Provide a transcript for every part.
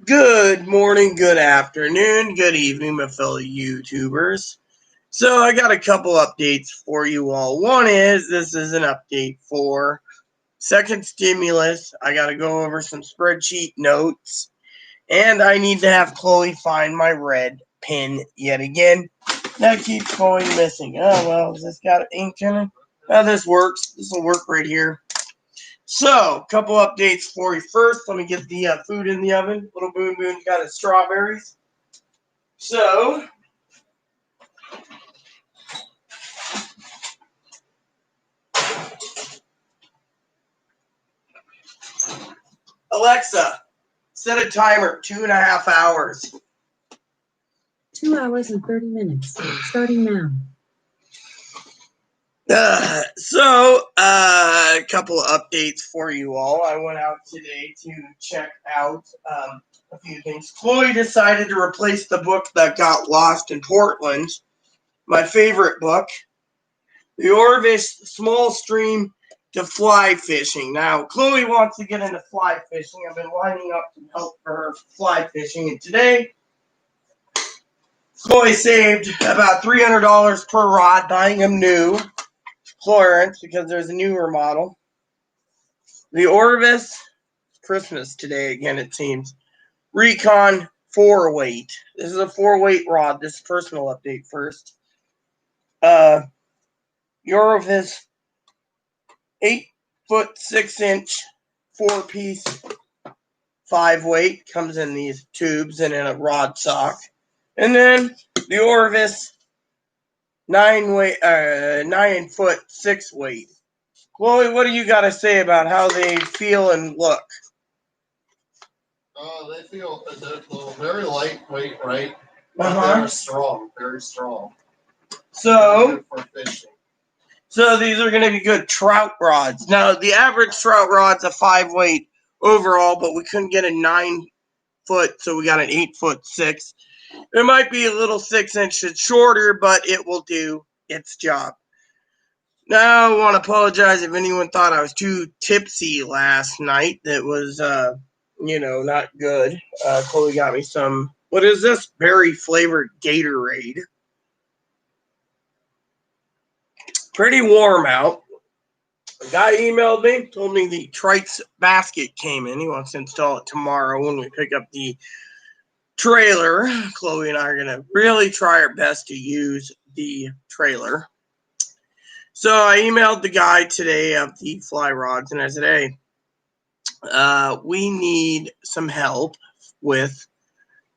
Good morning, good afternoon, good evening, my fellow YouTubers. So I got a couple updates for you all. One is this is an update for second stimulus. I got to go over some spreadsheet notes, and I need to have Chloe find my red pin yet again. That keeps going missing. Oh well, has this got ink in it? Oh, this works. This will work right here. So, a couple updates for you. First, let me get the food in the oven. Little Boon Boon got his strawberries. So, Alexa, set a timer, 2.5 hours. 2 hours and 30 minutes, starting now. A couple of updates for you all. I went out today to check out a few things. Chloe decided to replace the book that got lost in Portland, my favorite book, The Orvis Small Stream to Fly Fishing. Now, Chloe wants to get into fly fishing. I've been lining up some help for her fly fishing, and today Chloe saved about $300 per rod buying them new Florence because there's a newer model. The Orvis, Christmas today again it seems, Recon 4-weight. This is a 4-weight rod. This is personal update first. Orvis 8-foot 6-inch 4-piece 5-weight. Comes in these tubes and in a rod sock. And then the Orvis 9-foot 6-weight. Chloe, what do you got to say about how they feel and look? They feel very lightweight, right? But they're strong, very strong. So, for fishing. So these are going to be good trout rods. Now, the average trout rod's a 5-weight overall, but we couldn't get a 9-foot, so we got an 8-foot 6. It might be a little 6 inches shorter, but it will do its job. Now, I want to apologize if anyone thought I was too tipsy last night. That was, not good. Chloe got me some, what is this? Berry flavored Gatorade. Pretty warm out. A guy emailed me, told me the Trites basket came in. He wants to install it tomorrow when we pick up the trailer. Chloe and I are going to really try our best to use the trailer. So I emailed the guy today of the fly rods, and I said, hey, we need some help with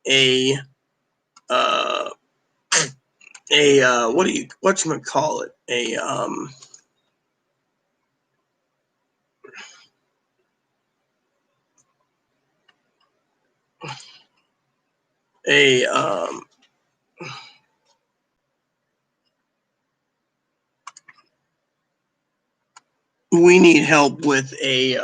whatchamacallit? We need help with a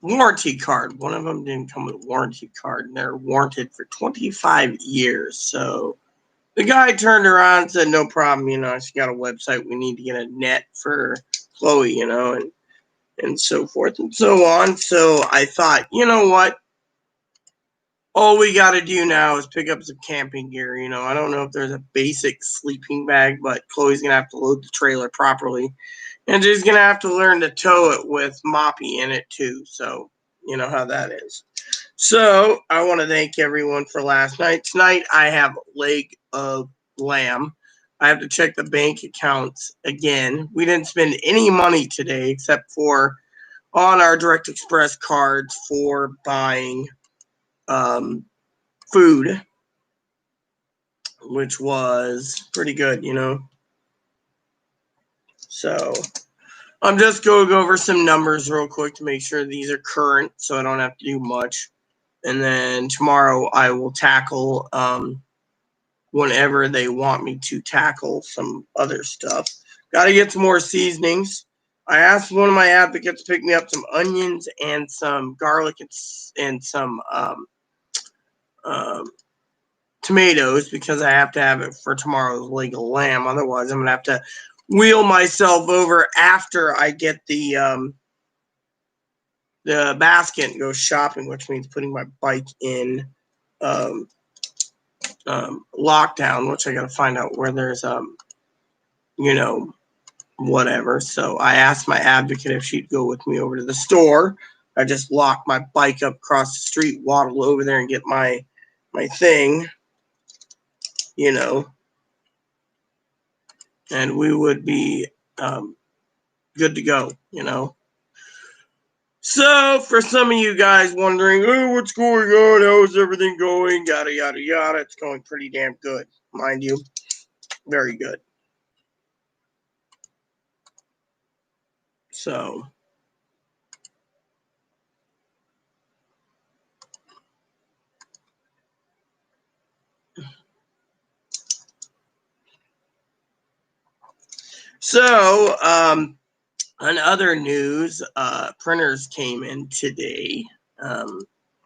warranty card. One of them didn't come with a warranty card, and they're warranted for 25 years. So the guy turned around and said, no problem, she got a website. We need to get a net for Chloe, and so forth and so on. So I thought, you know what? All we got to do now is pick up some camping gear. I don't know if there's a basic sleeping bag, but Chloe's going to have to load the trailer properly. And she's going to have to learn to tow it with Moppy in it, too. So, you know how that is. So, I want to thank everyone for last night. Tonight, I have leg of lamb. I have to check the bank accounts again. We didn't spend any money today except for on our Direct Express cards for buying food, which was pretty good, So, I'm just going to go over some numbers real quick to make sure these are current so I don't have to do much. And then tomorrow I will tackle whenever they want me to tackle some other stuff. Got to get some more seasonings. I asked one of my advocates to pick me up some onions and some garlic and some tomatoes because I have to have it for tomorrow's leg of lamb. Otherwise, I'm gonna have to wheel myself over after I get the basket and go shopping, which means putting my bike in lockdown, which I gotta find out where there's whatever. So I asked my advocate if she'd go with me over to the store. I just lock my bike up across the street, waddle over there and get my thing, and we would be good to go, So for some of you guys wondering, oh, what's going on? How's everything going? Yada, yada, yada. It's going pretty damn good, mind you. Very good. So on other news, printers came in today.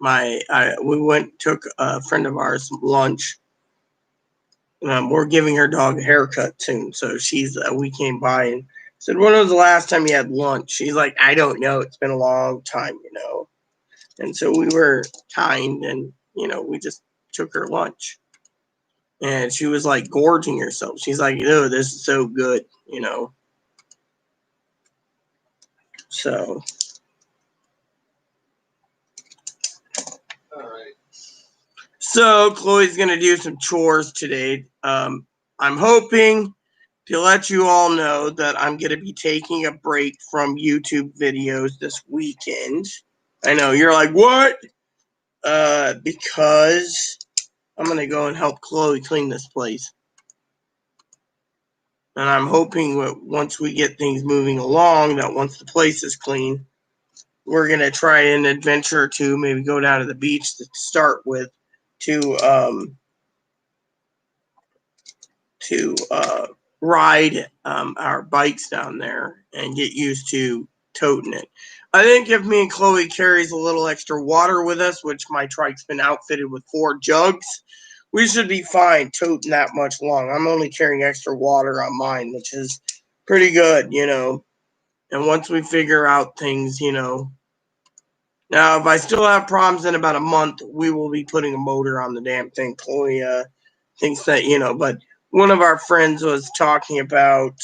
We took a friend of ours lunch. We're giving her dog a haircut soon, so we came by and said, "When was the last time you had lunch?" She's like, "I don't know. It's been a long time, And so we were kind, and we just took her lunch, and she was like gorging herself. She's like, "Oh, this is so good," So. All right. So Chloe's gonna do some chores today. I'm hoping to let you all know that I'm gonna be taking a break from YouTube videos this weekend. I know you're like, what? Because I'm gonna go and help Chloe clean this place. And I'm hoping that once we get things moving along, that once the place is clean, we're gonna try an adventure to maybe go down to the beach to start with, to ride our bikes down there and get used to toting it. I think if me and Chloe carries a little extra water with us, which my trike's been outfitted with 4 jugs, we should be fine toting that much long. I'm only carrying extra water on mine, which is pretty good, And once we figure out things, Now, if I still have problems in about a month, we will be putting a motor on the damn thing. Chloe thinks that, but one of our friends was talking about,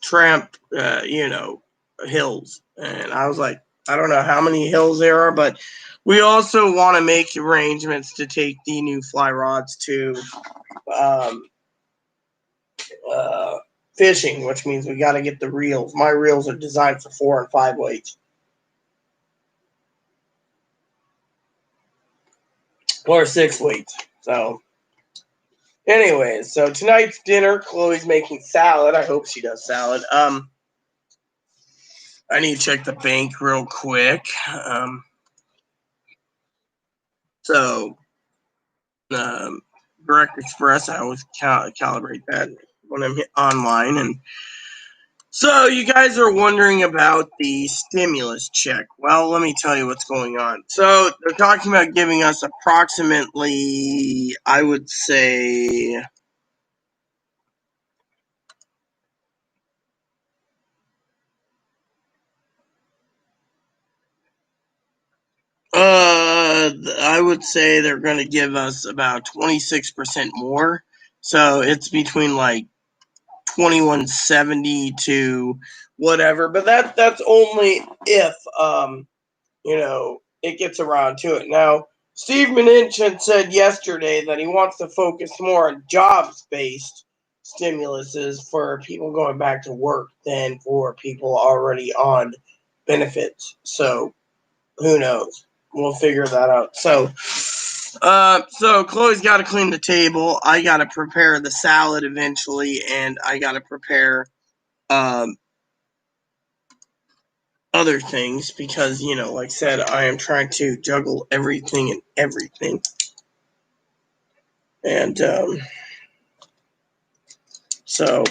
tramp, hills. And I was like, I don't know how many hills there are, but we also want to make arrangements to take the new fly rods to fishing, which means we got to get the reels. My reels are designed for 4 and 5 weights. Or 6 weights. So, anyways, so tonight's dinner, Chloe's making salad. I hope she does salad. I need to check the bank real quick. Direct Express, I always calibrate that when I'm online. And so you guys are wondering about the stimulus check. Well, let me tell you what's going on. So they're talking about giving us approximately, I would say, I would say they're going to give us about 26% more. So it's between like 2170 to whatever, but that's only if it gets around to it. Now, Steve Mnuchin said yesterday that he wants to focus more on jobs-based stimuluses for people going back to work than for people already on benefits. So who knows? We'll figure that out. So Chloe's got to clean the table. I got to prepare the salad eventually, and I got to prepare other things because, like I said, I am trying to juggle everything and everything. And so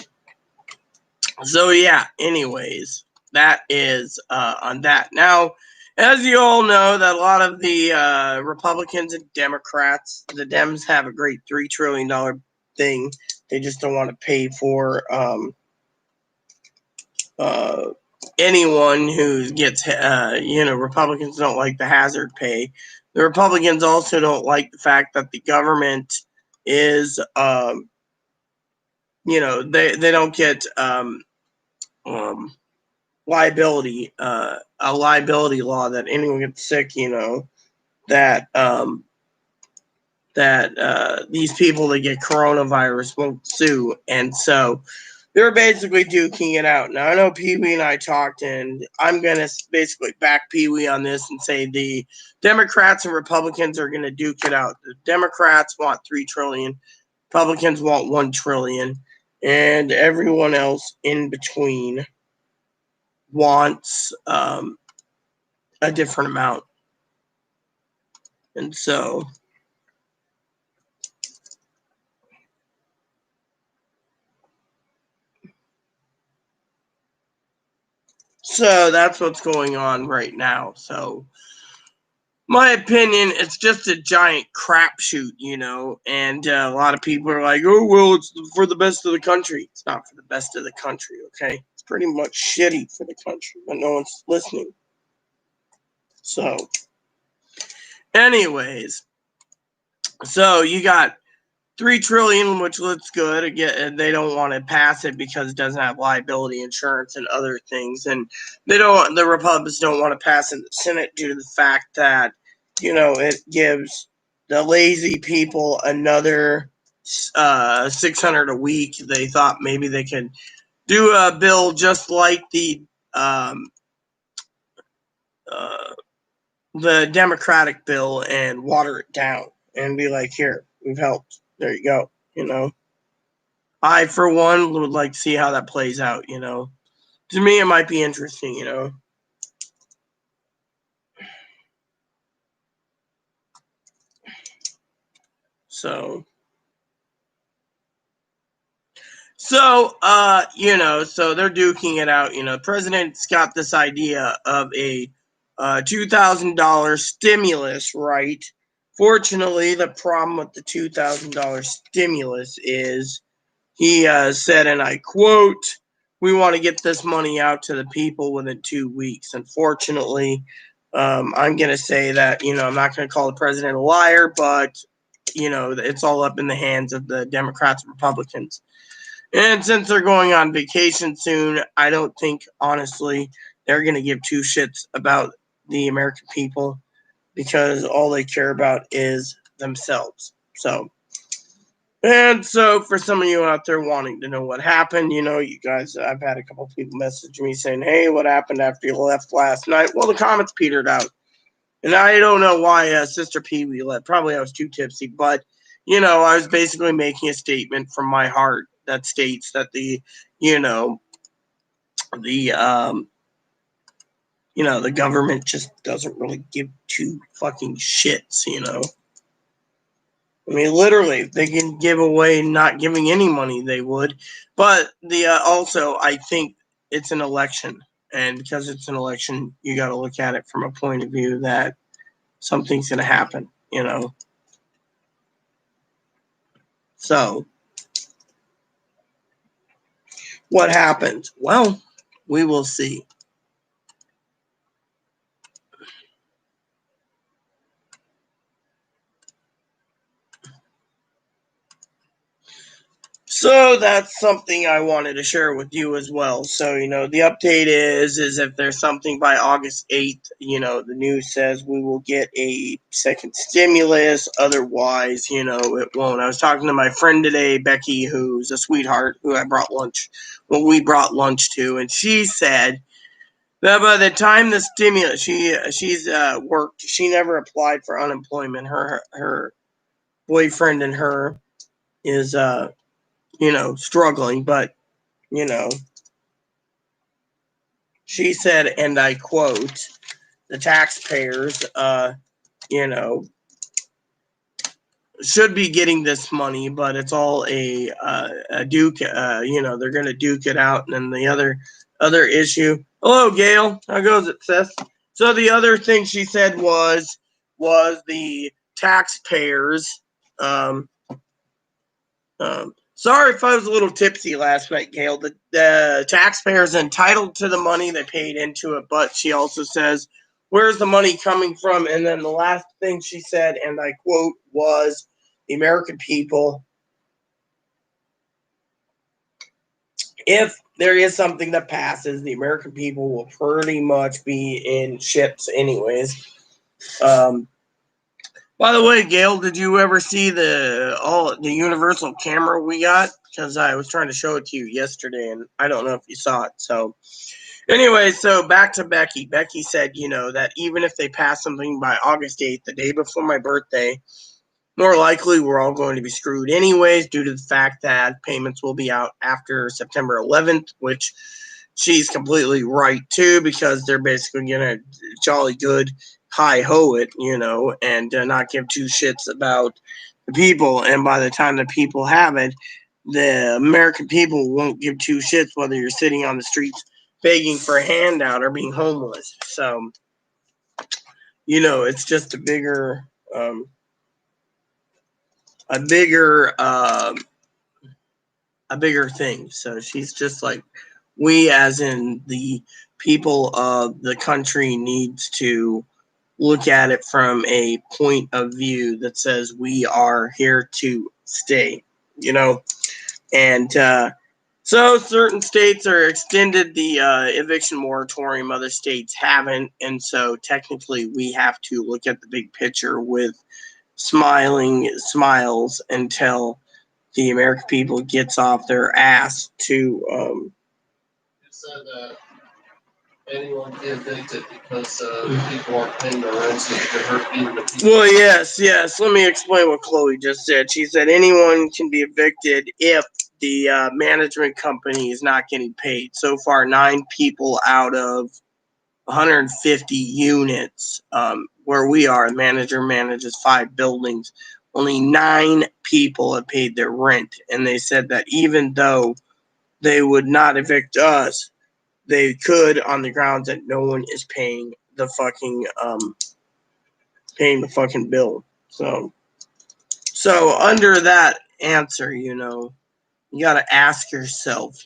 yeah, anyways, that is on that. Now, as you all know, that a lot of the Republicans and Democrats, the Dems have a great $3 trillion thing. They just don't want to pay for anyone who gets, Republicans don't like the hazard pay. The Republicans also don't like the fact that the government is, they don't get liability, a liability law that anyone gets sick, that these people that get coronavirus won't sue. And so they're basically duking it out. Now, I know Pee Wee and I talked, and I'm going to basically back Pee Wee on this and say the Democrats and Republicans are going to duke it out. The Democrats want $3 trillion, Republicans want $1 trillion, and everyone else in between wants a different amount. And so that's what's going on right now. So my opinion, it's just a giant crapshoot, and a lot of people are like, oh, well, it's for the best of the country. It's not for the best of the country, okay? It's pretty much shitty for the country, but no one's listening. So, anyways, so you got $3 trillion, which looks good. Again, they don't want to pass it because it doesn't have liability insurance and other things, and the Republicans don't want to pass it in the Senate due to the fact that, it gives the lazy people another $600 a week. They thought maybe they could do a bill just like the Democratic bill and water it down and be like, here, we've helped. There you go. I, for one, would like to see how that plays out. To me, it might be interesting. So they're duking it out. The president's got this idea of a $2,000 stimulus, right? Fortunately, the problem with the $2,000 stimulus is he said, and I quote, "We want to get this money out to the people within 2 weeks." Unfortunately, I'm going to say that, I'm not going to call the president a liar, but, it's all up in the hands of the Democrats and Republicans. And since they're going on vacation soon, I don't think, honestly, they're going to give two shits about the American people because all they care about is themselves. So for some of you out there wanting to know what happened, you guys, I've had a couple of people message me saying, hey, what happened after you left last night? Well, the comments petered out. And I don't know why Sister Pee Wee left. Probably I was too tipsy. But, I was basically making a statement from my heart that states that the government just doesn't really give two fucking shits, I mean, literally, if they can give away not giving any money, they would. But also, I think it's an election. And because it's an election, you got to look at it from a point of view that something's going to happen, So, what happened? Well, we will see. So that's something I wanted to share with you as well. So, the update is if there's something by August 8th, the news says we will get a second stimulus. Otherwise, it won't. I was talking to my friend today, Becky, who's a sweetheart, who I brought lunch. Well, we brought lunch to, and she said that by the time the stimulus, she's worked, she never applied for unemployment. Her boyfriend and her is struggling, but, she said, and I quote, the taxpayers, should be getting this money, but it's all a duke, they're going to duke it out. And then the other issue, Hello, Gail. How goes it, sis? So the other thing she said was the taxpayers. Sorry if I was a little tipsy last night, Gail. The taxpayers are entitled to the money they paid into it, but she also says, where's the money coming from? And then the last thing she said, and I quote, was the American people, if there is something that passes, the American people will pretty much be in ships anyways. By the way, Gail, did you ever see the universal camera we got? Because I was trying to show it to you yesterday, and I don't know if you saw it. So, anyway, so back to Becky. Becky said, that even if they pass something by August 8th, the day before my birthday, more likely we're all going to be screwed anyways, due to the fact that payments will be out after September 11th, which she's completely right too, because they're basically gonna jolly good hi-ho it, and not give two shits about the people. And by the time the people have it, the American people won't give two shits whether you're sitting on the streets begging for a handout or being homeless. So, it's just a bigger thing. So she's just like, we as in the people of the country needs to look at it from a point of view that says we are here to stay, and so certain states are extended the eviction moratorium, other states haven't, and so technically we have to look at the big picture with smiles until the American people gets off their ass to You said that anyone can get evicted because people aren't paying their rent, so it could hurt even the people. Well, yes. Let me explain what Chloe just said. She said anyone can be evicted if the management company is not getting paid. So far, 9 people out of 150 units where we are, the manager manages 5 buildings. Only 9 people have paid their rent. And they said that even though they would not evict us, they could on the grounds that no one is paying the fucking bill. So under that answer, you got to ask yourself,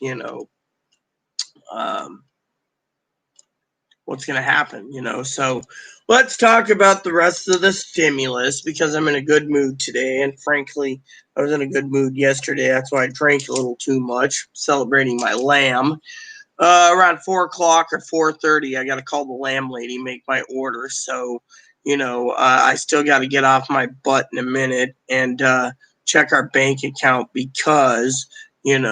what's going to happen, So let's talk about the rest of the stimulus, because I'm in a good mood today. And frankly, I was in a good mood yesterday. That's why I drank a little too much, celebrating my lamb. Around 4 o'clock or 4:30, I got to call the lamb lady, make my order. So, I still got to get off my butt in a minute and check our bank account, because, it's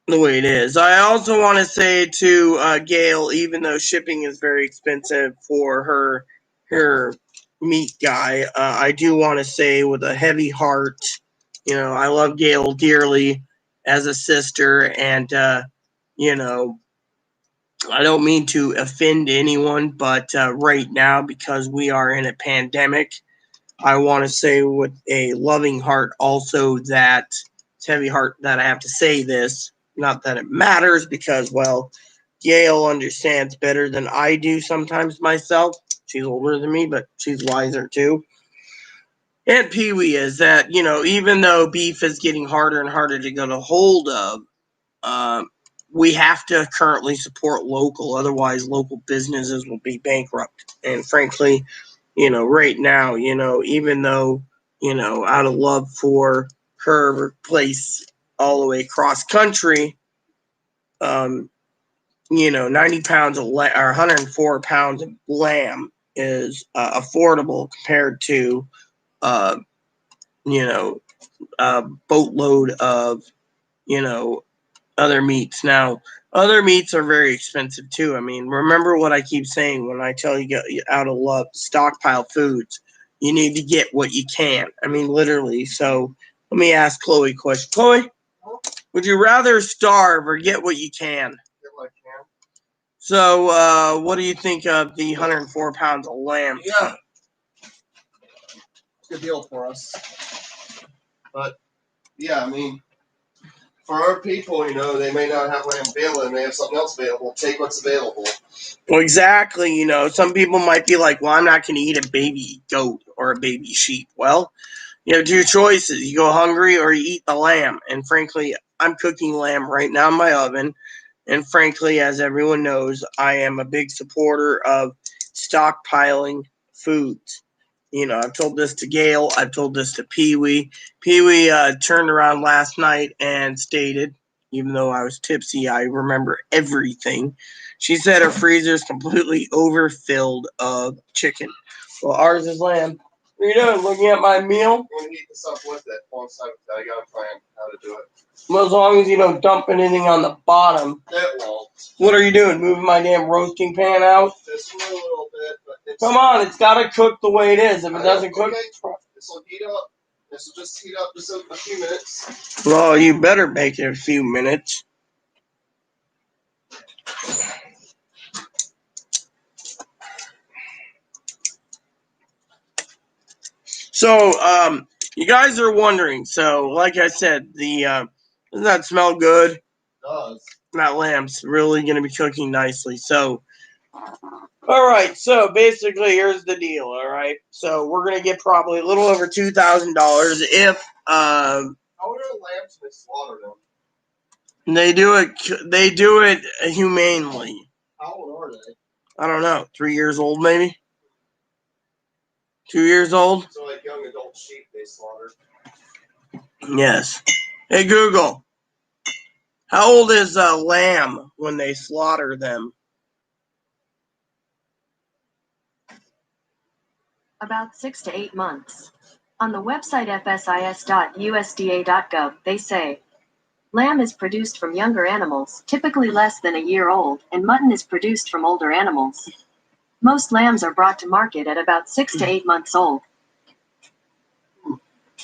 the way it is. I also want to say to Gail, even though shipping is very expensive for her meat guy, I do want to say with a heavy heart, I love Gail dearly as a sister, and I don't mean to offend anyone, but right now, because we are in a pandemic, I want to say with a loving heart also that it's heavy heart that I have to say this. Not that it matters, because, well, Gail understands better than I do sometimes myself. She's older than me, but she's wiser too. And Pee Wee is that, even though beef is getting harder and harder to get a hold of, we have to currently support local. Otherwise, local businesses will be bankrupt. And frankly, right now, even though, out of love for her place all the way across country, 90 pounds of or 104 pounds of lamb is affordable compared to, uh, a boatload of, other meats. Now, other meats are very expensive too. I mean, remember what I keep saying when I tell you, out of love, stockpile foods. You need to get what you can. I mean, literally. So let me ask Chloe a question. Chloe, would you rather starve or get what you can? Get what I can. So, what do you think of the 104 pounds of lamb? Yeah. It's a good deal for us. But, yeah, I mean, For our people, they may not have lamb available and they have something else available. Take what's available. Well, exactly. Some people might be like, well, I'm not going to eat a baby goat or a baby sheep. Well, you have two choices. You go hungry or you eat the lamb. And frankly, I'm cooking lamb right now in my oven. And frankly, as everyone knows, I am a big supporter of stockpiling foods. I've told this to Gail. I've told this to Pee Wee. Pee Wee turned around last night and stated, even though I was tipsy, I remember everything. She said her freezer is completely overfilled of chicken. Well, ours is lamb. What are you doing? Looking at my meal? I'm going to heat this up with it alongside with that. I got a plan how to do it. Well, as long as you don't dump anything on the bottom. It won't. What are you doing? Moving my damn roasting pan out? Just for a little bit, but it's... Come on, it's got to cook the way it is. If it doesn't cook... This will heat up. This will just heat up just a few minutes. Well, you better bake it a few minutes. So, you guys are wondering. So, like I said, doesn't that smell good? It does. That lamb's really going to be cooking nicely. So, all right. So, basically, here's the deal. All right. So, we're going to get probably a little over $2,000 if How would our lambs be slaughtered them? they do it. They do it humanely. How old are they? I don't know. 3 years old, maybe. 2 years old. So like young adult sheep they slaughter. Yes. Hey Google. How old is a lamb when they slaughter them? About 6 to 8 months. On the website fsis.usda.gov, they say, lamb is produced from younger animals, typically less than a year old, and mutton is produced from older animals. Most lambs are brought to market at about 6 to 8 months old.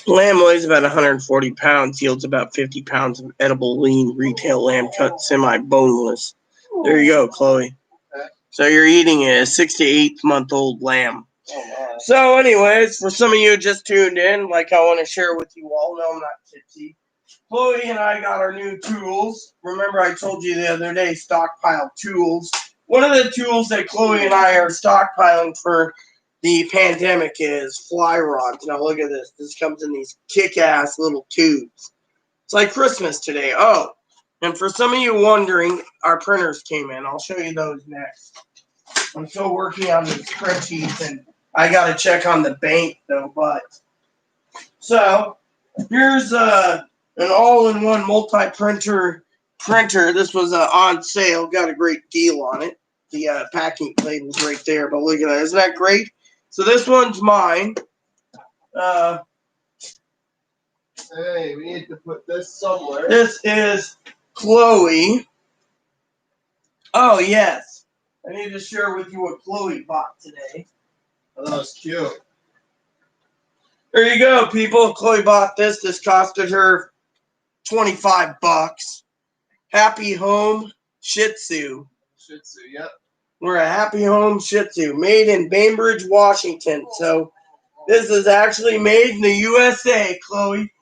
Lamb weighs about 140 pounds, yields about 50 pounds of edible lean retail lamb cut semi-boneless. There you go, Chloe. So you're eating a 6 to 8 month old lamb. So anyways, for some of you just tuned in, like I want to share with you all, no, I'm not tipsy. Chloe and I got our new tools. Remember I told you the other day, stockpile tools. One of the tools that Chloe and I are stockpiling for the pandemic is fly rods. Now look at this. This comes in these kick-ass little tubes. It's like Christmas today. Oh, and for some of you wondering, our printers came in. I'll show you those next. I'm still working on the spreadsheets, and I got to check on the bank, though. But so here's an all-in-one multi-printer printer. This was on sale. Got a great deal on it. The packing label's right there, but look at that. Isn't that great? So this one's mine. Hey, we need to put this somewhere. This is Chloe. Oh, yes. I need to share with you what Chloe bought today. Oh, that was cute. There you go, people. Chloe bought this. This costed her $25. Happy Home Shih Tzu. Shih Tzu, yep. We're a Happy Home Shih Tzu, made in Bainbridge, Washington. So this is actually made in the USA, Chloe.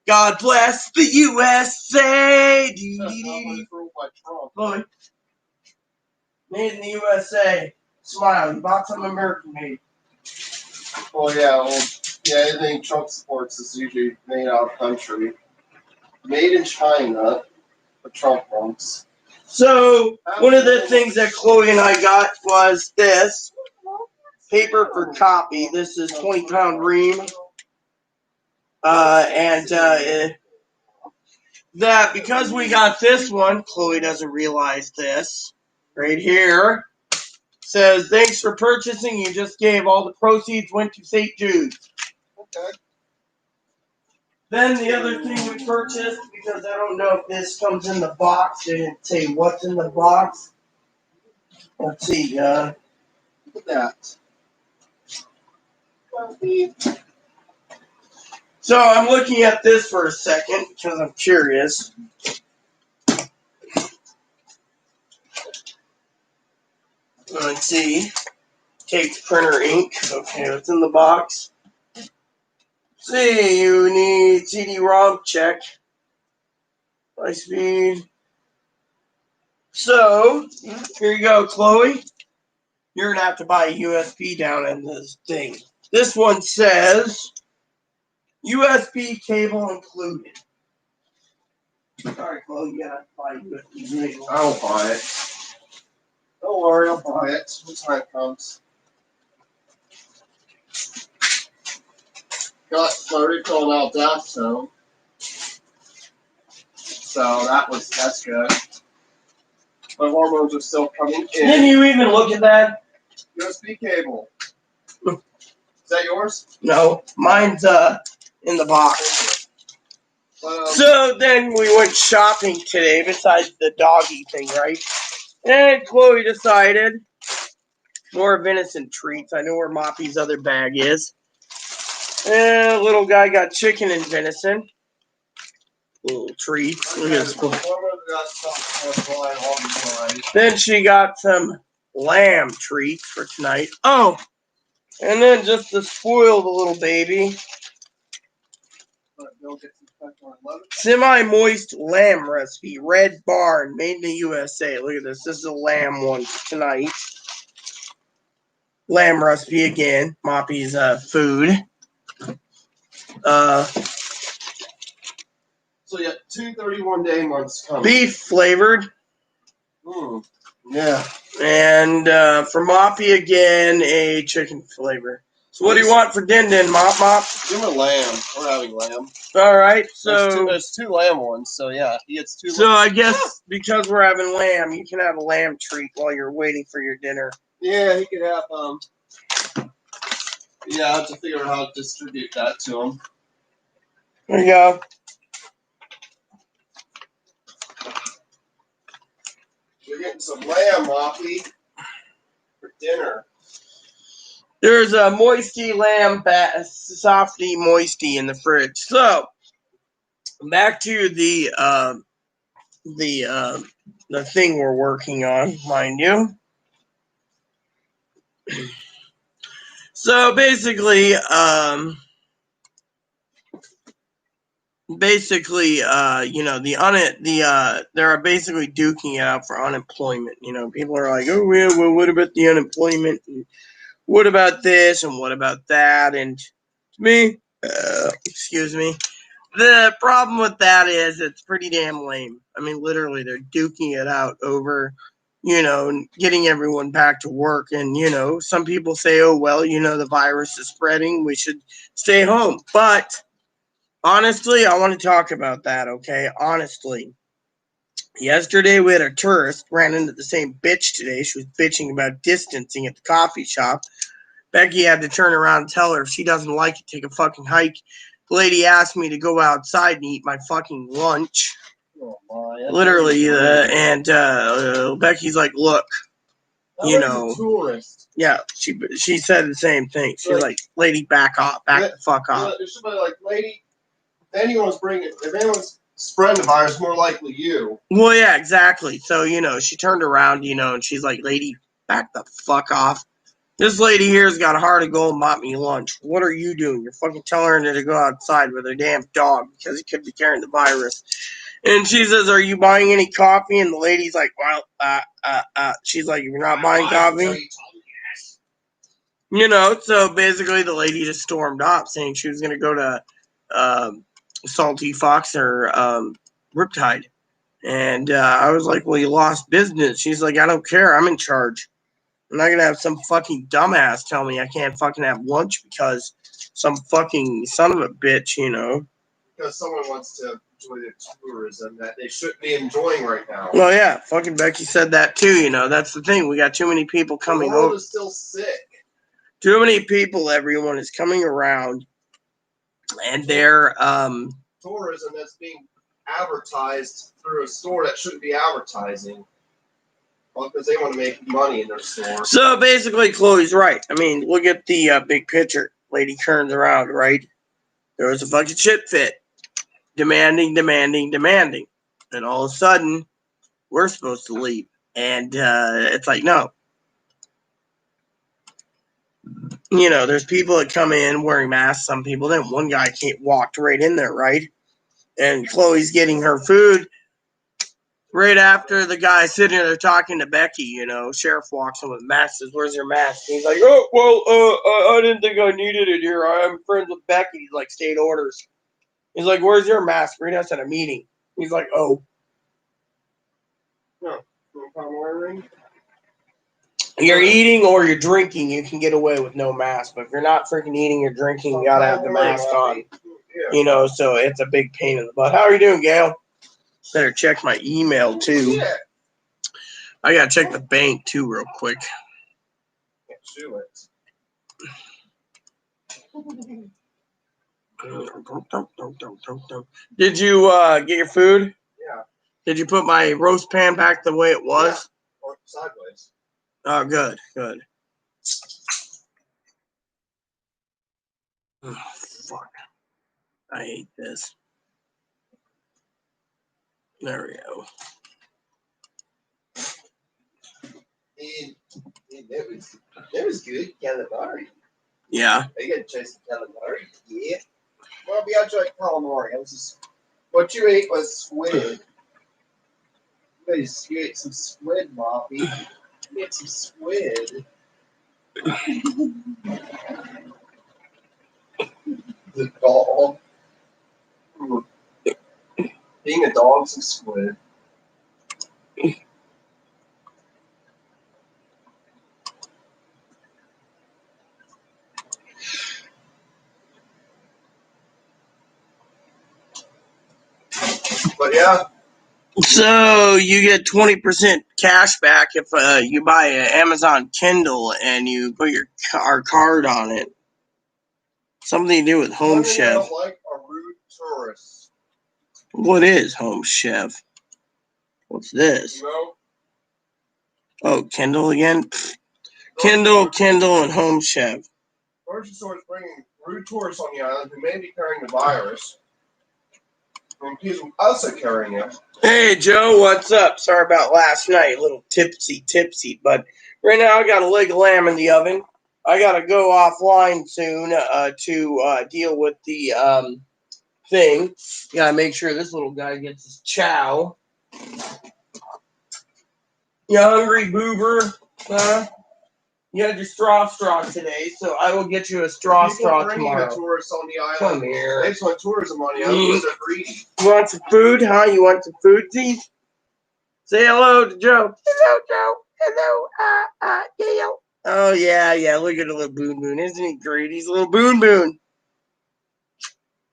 God bless the USA. Chloe. Made in the USA. Smile. You bought something American made. Oh yeah, anything Trump supports is usually made out of country. Made in China, the Trump ones. So, one of the things that Chloe and I got was this. Paper for copy. This is 20-pound ream. That because we got this one, Chloe doesn't realize this. Right here. Says, thanks for purchasing. You just gave all the proceeds went to St. Jude's. Okay. Then the other thing we purchased, because I don't know if this comes in the box. They didn't say what's in the box. Let's see. Look at that. So I'm looking at this for a second because I'm curious. Let's see. Take printer ink. Okay, what's in the box? See, you need CD-ROM check. High speed. So, here you go, Chloe. You're going to have to buy a USB down in this thing. This one says USB cable included. Sorry, Chloe, you got to buy a USB cable. I'll buy it. Don't worry, I'll buy it when time comes. Got my recall out Daptone. So that's good. My hormones are still coming Didn't in. you even look at that? USB cable. Is that yours? No, mine's in the box. So then we went shopping today besides the doggy thing, right? And Chloe decided more venison treats. I know where Moppy's other bag is. And little guy got chicken and venison. Little treats. Look at this. Then she got some lamb treats for tonight. Oh, and then just to spoil the little baby, semi-moist lamb recipe, Red Barn, made in the USA. Look at this. This is a lamb one tonight. Lamb recipe again. Moppy's food. So yeah, 2 31-day months coming. Beef flavored. Yeah. And for Moppy again, a chicken flavor. So what do you want for Din Din, Mop? Give him a lamb. We're having lamb. All right, so There's two lamb ones, so yeah, he gets two. So I guess because we're having lamb, you can have a lamb treat while you're waiting for your dinner. Yeah, he could have Yeah, I have to figure out how to distribute that to him. There you go. We're getting some lamb, Moppy, for dinner. There's a moisty lamb, softy moisty in the fridge. So back to the thing we're working on, mind you. So basically, you know, they're basically duking it out for unemployment. You know, people are like, oh yeah, well, what about the unemployment? And what about this? And what about that? And to me, excuse me, the problem with that is it's pretty damn lame. I mean, literally, they're duking it out over, you know, getting everyone back to work. And, you know, some people say, oh, well, you know, the virus is spreading. We should stay home. But honestly, I want to talk about that, okay? Honestly. Yesterday, we had a tourist ran into the same bitch today. She was bitching about distancing at the coffee shop. Becky had to turn around and tell her if she doesn't like it, take a fucking hike. The lady asked me to go outside and eat my fucking lunch. Oh my! Literally, and Becky's like, look, you know, tourist. Yeah, she said the same thing. She's like, lady, back off, back the fuck off. She's like, lady, if anyone's spreading the virus, more likely you. Well, yeah, exactly. So, you know, she turned around, you know, and she's like, lady, back the fuck off. This lady here's got a heart of gold and bought me lunch. What are you doing? You're fucking telling her to go outside with her damn dog because he could be carrying the virus. And she says, are you buying any coffee? And the lady's like, well, she's like, you're not buying coffee? You know, so basically the lady just stormed off saying she was going to go to Salty Fox or Riptide. And I was like, well, you lost business. She's like, I don't care. I'm in charge. I'm not going to have some fucking dumbass tell me I can't fucking have lunch because some fucking son of a bitch, you know. Because someone wants to enjoy the tourism that they shouldn't be enjoying right now. Well, yeah, fucking Becky said that too, you know. That's the thing. We got too many people coming over. The world over. is still sick. Too many people, everyone is coming around. And they're tourism that's being advertised through a store that shouldn't be advertising. Well, because they want to make money in their store. So basically, Chloe's right. I mean, look at the big picture. Lady turns around, right? There was a fucking shit fit. Demanding. And all of a sudden, we're supposed to leave. And it's like, no. You know, there's people that come in wearing masks. Some people didn't. One guy walked right in there, right? And Chloe's getting her food. right after the guy sitting there talking to Becky, you know, sheriff walks in with mask, says, "Where's your mask?" And he's like, "Oh, well, I didn't think I needed it here. I'm friends with Becky." He's like, "State orders." He's like, "Where's your mask? We're at a meeting." He's like, "Oh." No. You're eating or you're drinking, you can get away with no mask. But if you're not freaking eating or drinking, you gotta have the mask on. Yeah. You know, so it's a big pain in the butt. How are you doing, Gail? Better check my email too. Yeah. I gotta check the bank too, real quick. Can't do it. Did you get your food? Yeah. Did you put my roast pan back the way it was? Or sideways. Oh, good, good. Oh, fuck. I hate this. There we go. It was good. Calamari. Yeah. Are you gonna try some calamari? Yeah. Well, we gotta try calamari. It was just, what you ate was squid. You ate some squid, Moppy. You ate some squid. The dog. Being a dog, some squid. But yeah. So you get 20% cash back if you buy an Amazon Kindle and you put our card on it. Something to do with Home One thing I Chef. don't like are rude tourists. What is Home Chef? What's this? You know? Oh, Kindle again? Kindle, and Home Chef. Grocery stores bringing rude tourists on the island who may be carrying the virus. And accusing us of carrying it. Hey, Joe, what's up? Sorry about last night. A little tipsy. But right now I got a leg of lamb in the oven. I got to go offline soon to deal with the thing. Got to make sure this little guy gets his chow. You hungry, boober? Huh? You had your straw today, so I will get you a straw bringing tomorrow. The tourists on the island. Come here. They just want tourism on the island because they're greedy. You want some food, huh? You want some foodsies? Say hello to Joe. Hello, Joe. Hello, Gail. Oh, yeah. Look at the little Boon. Isn't he great? He's a little Boon.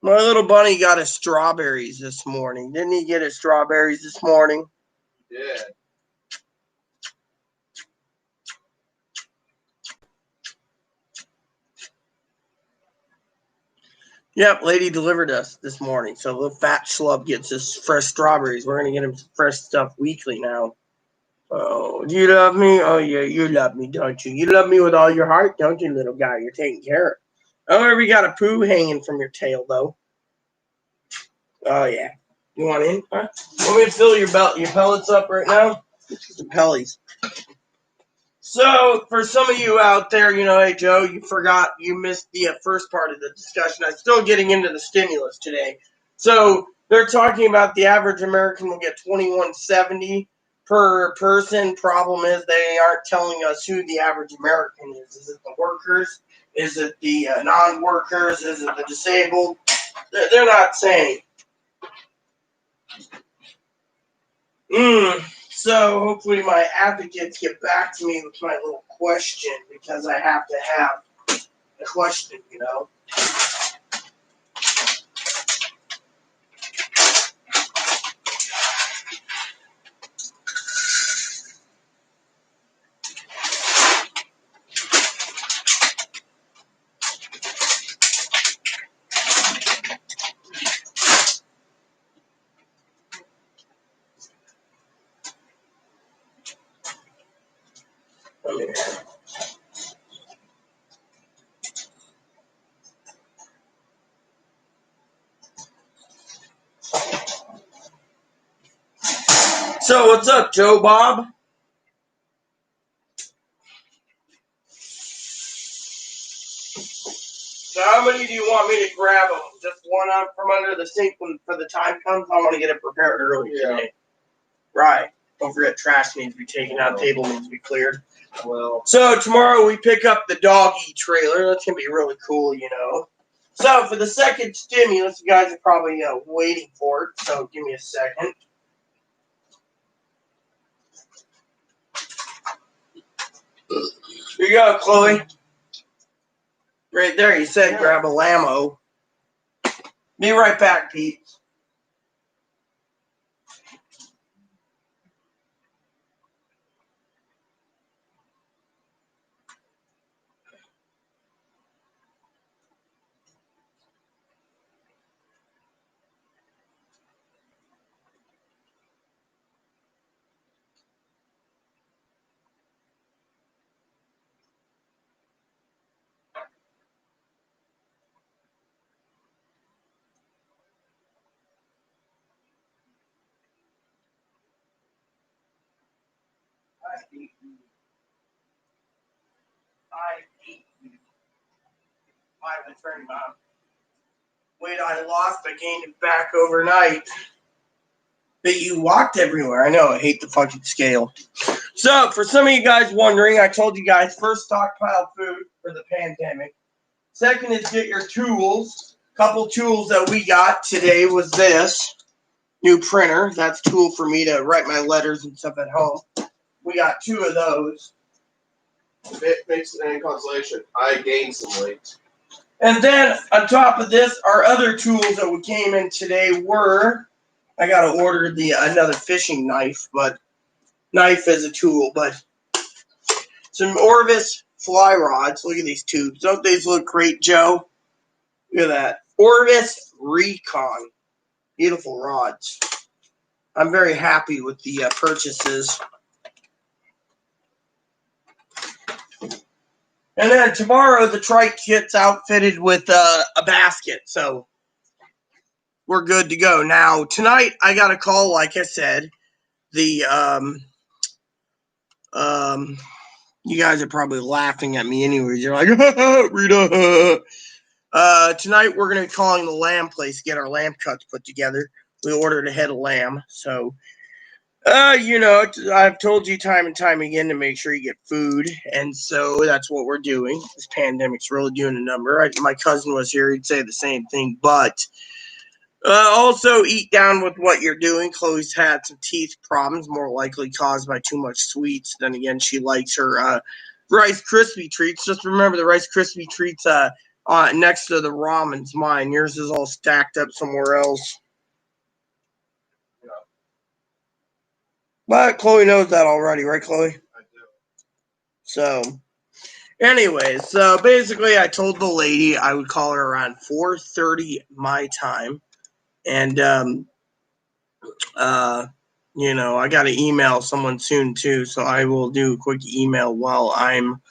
My little bunny got his strawberries this morning. Didn't he get his strawberries this morning? Yeah. Yep, lady delivered us this morning. So little fat schlub gets his fresh strawberries. We're going to get him fresh stuff weekly now. Oh, do you love me? Oh, yeah, you love me, don't you? You love me with all your heart, don't you, little guy? You're taking care of. Oh, we got a poo hanging from your tail, though. Oh, yeah. You want in? Huh? Want me to fill your pellets up right now? The pellies. So, for some of you out there, you know, hey, Joe, you missed the first part of the discussion. I'm still getting into the stimulus today. So, they're talking about the average American will get $21.70 per person. Problem is they aren't telling us who the average American is. Is it the workers? Is it the non-workers? Is it the disabled? They're not saying. So hopefully my advocates get back to me with my little question, because I have to have a question, you know. So what's up, Joe Bob? So how many do you want me to grab them? Just one out from under the sink when for the time comes? I want to get it prepared early today. Right. Don't forget trash needs to be taken out, table needs to be cleared. Well, So tomorrow we pick up the doggy trailer. That's gonna be really cool, you know. So for the second stimulus, you guys are probably waiting for it. So give me a second. Here you go, Chloe. Right there, you said grab a Lambo. Be right back, Pete. I returned weight I lost, I gained it back overnight. But you walked everywhere. I know, I hate the fucking scale. So, for some of you guys wondering, I told you guys, first stockpile food for the pandemic. Second is get your tools. Couple tools that we got today was this new printer. That's a tool for me to write my letters and stuff at home. We got 2 of those. it makes any consolation. I gained some weight. And then on top of this, our other tools that we came in today were, I gotta order another fishing knife, but knife is a tool, but some Orvis fly rods. Look at these tubes. Don't these look great, Joe? Look at that. Orvis Recon. Beautiful rods. I'm very happy with the purchases. And then tomorrow the trike gets outfitted with a basket, so we're good to go. Now tonight I got a call, like I said. The you guys are probably laughing at me anyways. You're like, Rita. Tonight we're gonna be calling the lamb place to get our lamb cuts put together. We ordered a head of lamb, so I've told you time and time again to make sure you get food, and so that's what we're doing. This pandemic's really doing a number. My cousin was here; he'd say the same thing, but also eat down with what you're doing. Chloe's had some teeth problems, more likely caused by too much sweets. Then again, she likes her Rice Krispie treats. Just remember the Rice Krispie treats next to the ramen's mine. Yours is all stacked up somewhere else. But Chloe knows that already, right, Chloe? I do. So, anyways, so basically I told the lady I would call her around 4:30 my time. And, I got to email someone soon, too. So I will do a quick email while I'm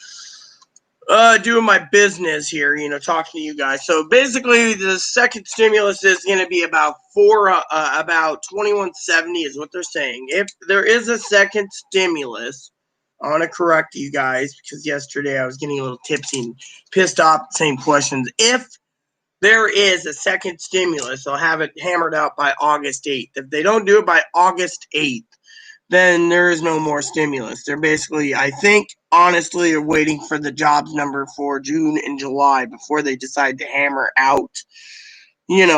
doing my business here, talking to you guys. So basically, the second stimulus is going to be about about 2170 is what they're saying. If there is a second stimulus, I want to correct you guys because yesterday I was getting a little tipsy and pissed off the same questions. If there is a second stimulus, they'll have it hammered out by August 8th. If they don't do it by August 8th, then there is no more stimulus. They're basically, I think, honestly, are waiting for the jobs number for June and July before they decide to hammer out,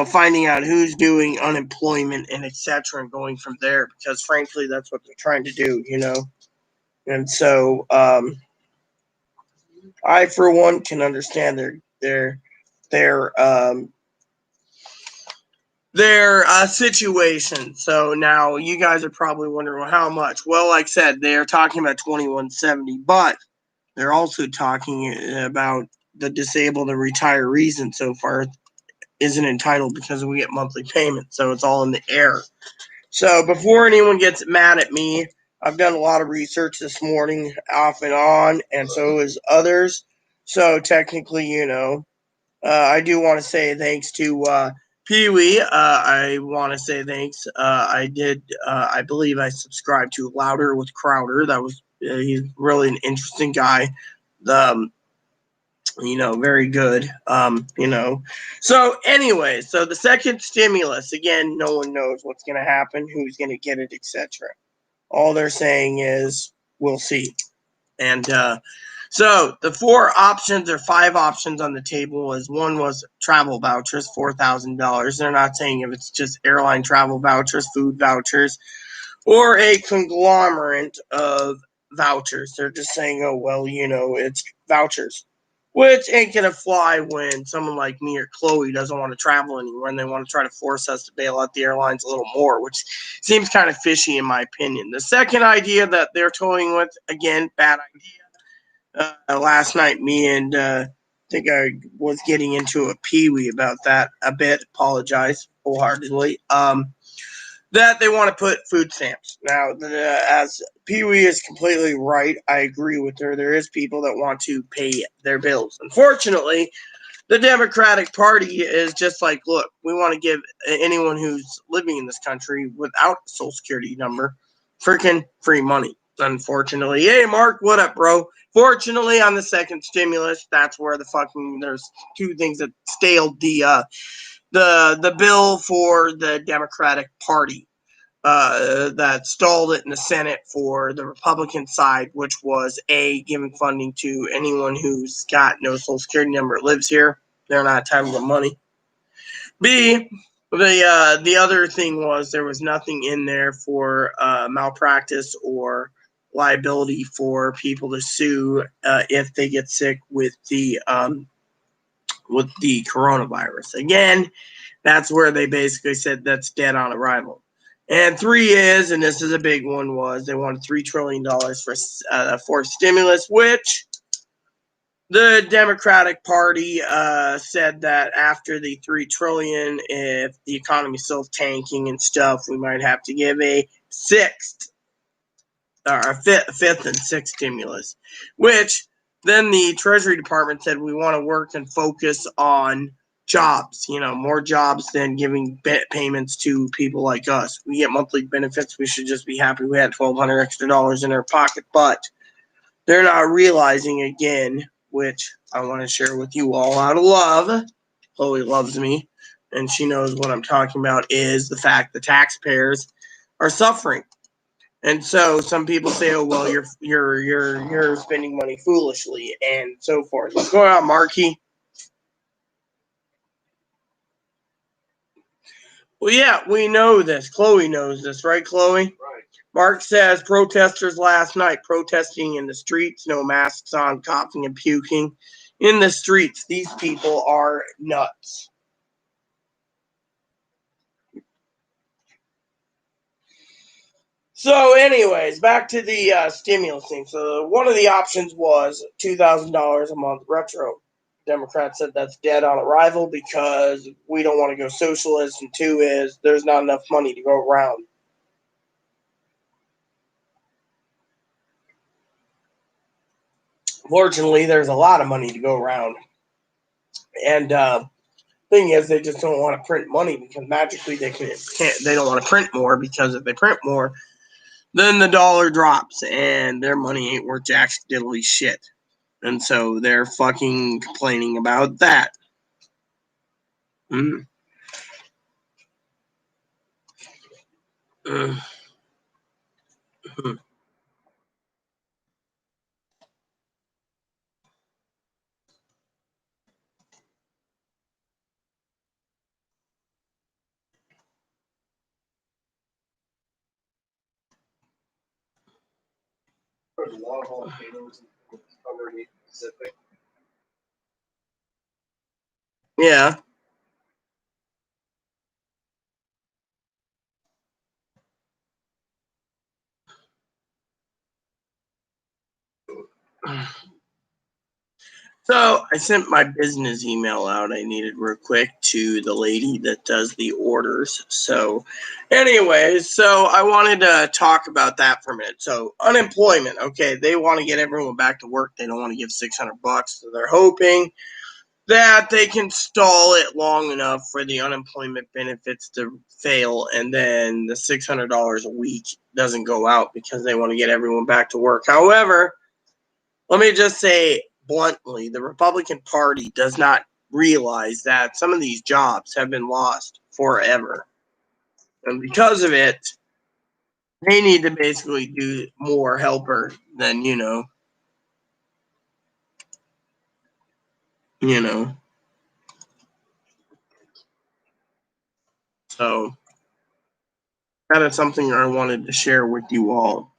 finding out who's doing unemployment and etc. and going from there. Because frankly, that's what they're trying to do, And so, I for one can understand their situation. So now you guys are probably wondering, well, how much? Well, like I said, they're talking about 2170, but they're also talking about the disabled and retirees and so far isn't entitled because we get monthly payments. So it's all in the air. So before anyone gets mad at me, I've done a lot of research this morning off and on, and so is others. So technically, I do want to say thanks to Pee Wee. I want to say thanks. I believe I subscribed to Louder with Crowder. That was, he's really an interesting guy. Very good. So anyway, so the second stimulus, again, no one knows what's going to happen, who's going to get it, etc. All they're saying is, we'll see. And so the 4 options or 5 options on the table was one was travel vouchers, $4,000. They're not saying if it's just airline travel vouchers, food vouchers, or a conglomerate of vouchers. They're just saying, oh, well, it's vouchers. Which ain't going to fly when someone like me or Chloe doesn't want to travel anywhere and they want to try to force us to bail out the airlines a little more, which seems kind of fishy in my opinion. The second idea that they're toying with, again, bad idea. Last night, me and I think I was getting into a peewee about that a bit. Apologize wholeheartedly. That they want to put food stamps. Now, as Pee-wee is completely right, I agree with her. There is people that want to pay their bills. Unfortunately, the Democratic Party is just like, look, we want to give anyone who's living in this country without a Social Security number freaking free money. Unfortunately. Hey, Mark, what up, bro? Fortunately, on the second stimulus, that's where there's 2 things that staled the bill for the Democratic Party that stalled it in the Senate for the Republican side, which was A, giving funding to anyone who's got no Social Security number lives here. They're not entitled to money. B, the other thing was there was nothing in there for malpractice or liability for people to sue if they get sick with the coronavirus. Again, that's where they basically said that's dead on arrival. And 3 is, and this is a big one, was they wanted $3 trillion for stimulus, which the Democratic Party said that after the $3 trillion, if the economy is still tanking and stuff, we might have to give a fifth and sixth stimulus, which then the Treasury Department said we want to work and focus on jobs, more jobs than giving payments to people like us. We get monthly benefits. We should just be happy we had $1,200 extra in our pocket, but they're not realizing, again, which I want to share with you all out of love. Chloe loves me and she knows what I'm talking about, is the fact the taxpayers are suffering. And so some people say, oh, well, you're spending money foolishly and so forth. What's going on, Marky? Well, yeah, we know this. Chloe knows this, right, Chloe? Right. Mark says protesters last night protesting in the streets, no masks on, coughing and puking in the streets. These people are nuts. So, anyways, back to the stimulus thing. So, one of the options was $2,000 a month retro. Democrats said that's dead on arrival because we don't want to go socialist, and 2 is there's not enough money to go around. Fortunately, there's a lot of money to go around. And thing is, they just don't want to print money because magically they can't. They don't want to print more because if they print more, then the dollar drops and their money ain't worth jack diddly shit. And so they're fucking complaining about that. Mm. Mm. Mm. There's a lot of volcanoes underneath the Pacific. Yeah. So I sent my business email out. I needed real quick to the lady that does the orders. So, anyways, so I wanted to talk about that for a minute. So unemployment. Okay, they want to get everyone back to work. They don't want to give $600. So they're hoping that they can stall it long enough for the unemployment benefits to fail, and then the $600 a week doesn't go out because they want to get everyone back to work. However, let me just say bluntly, the Republican Party does not realize that some of these jobs have been lost forever. And because of it, They need to basically do more helper than you know. So that is something I wanted to share with you all.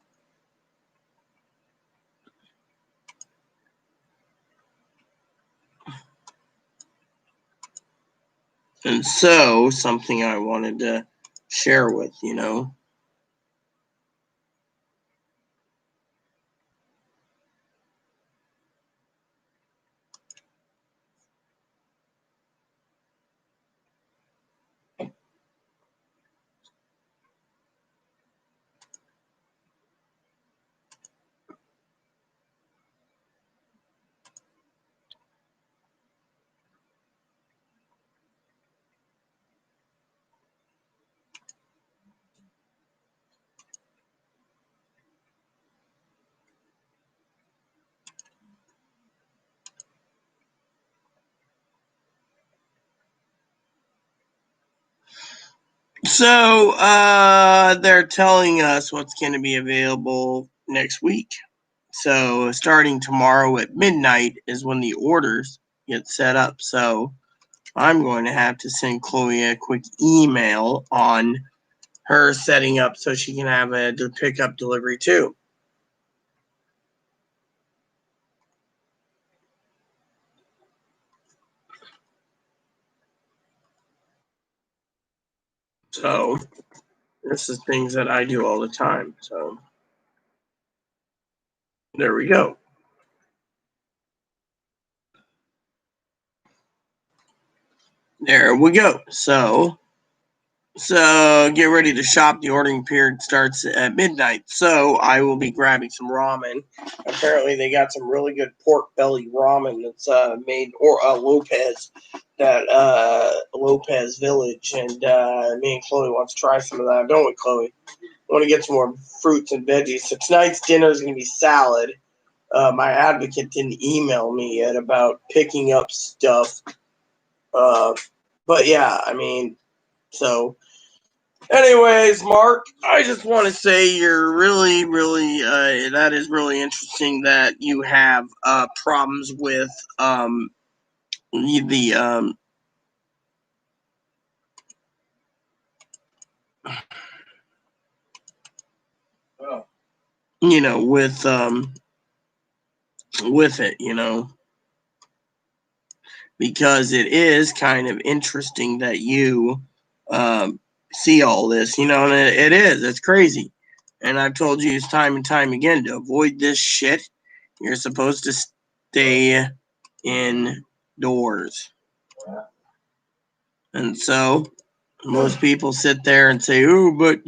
And so something I wanted to share with. So they're telling us what's going to be available next week. So starting tomorrow at midnight is when the orders get set up. So I'm going to have to send Chloe a quick email on her setting up so she can have a pickup delivery too. So this is things that I do all the time. So there we go. There we go. So get ready to shop. The ordering period starts at midnight. So I will be grabbing some ramen. Apparently they got some really good pork belly ramen that's made or Lopez, that Lopez Village, and me and Chloe want to try some of that. Don't we, Chloe? I want to get some more fruits and veggies. So tonight's dinner is going to be salad. My advocate didn't email me yet about picking up stuff. But yeah, I mean, so anyways, Mark, I just want to say you're really, really, that is really interesting that you have problems with the with it, because it is kind of interesting that you see all this, and it's crazy. And I've told you time and time again to avoid this shit. You're supposed to stay indoors. And so most people sit there and say, oh, but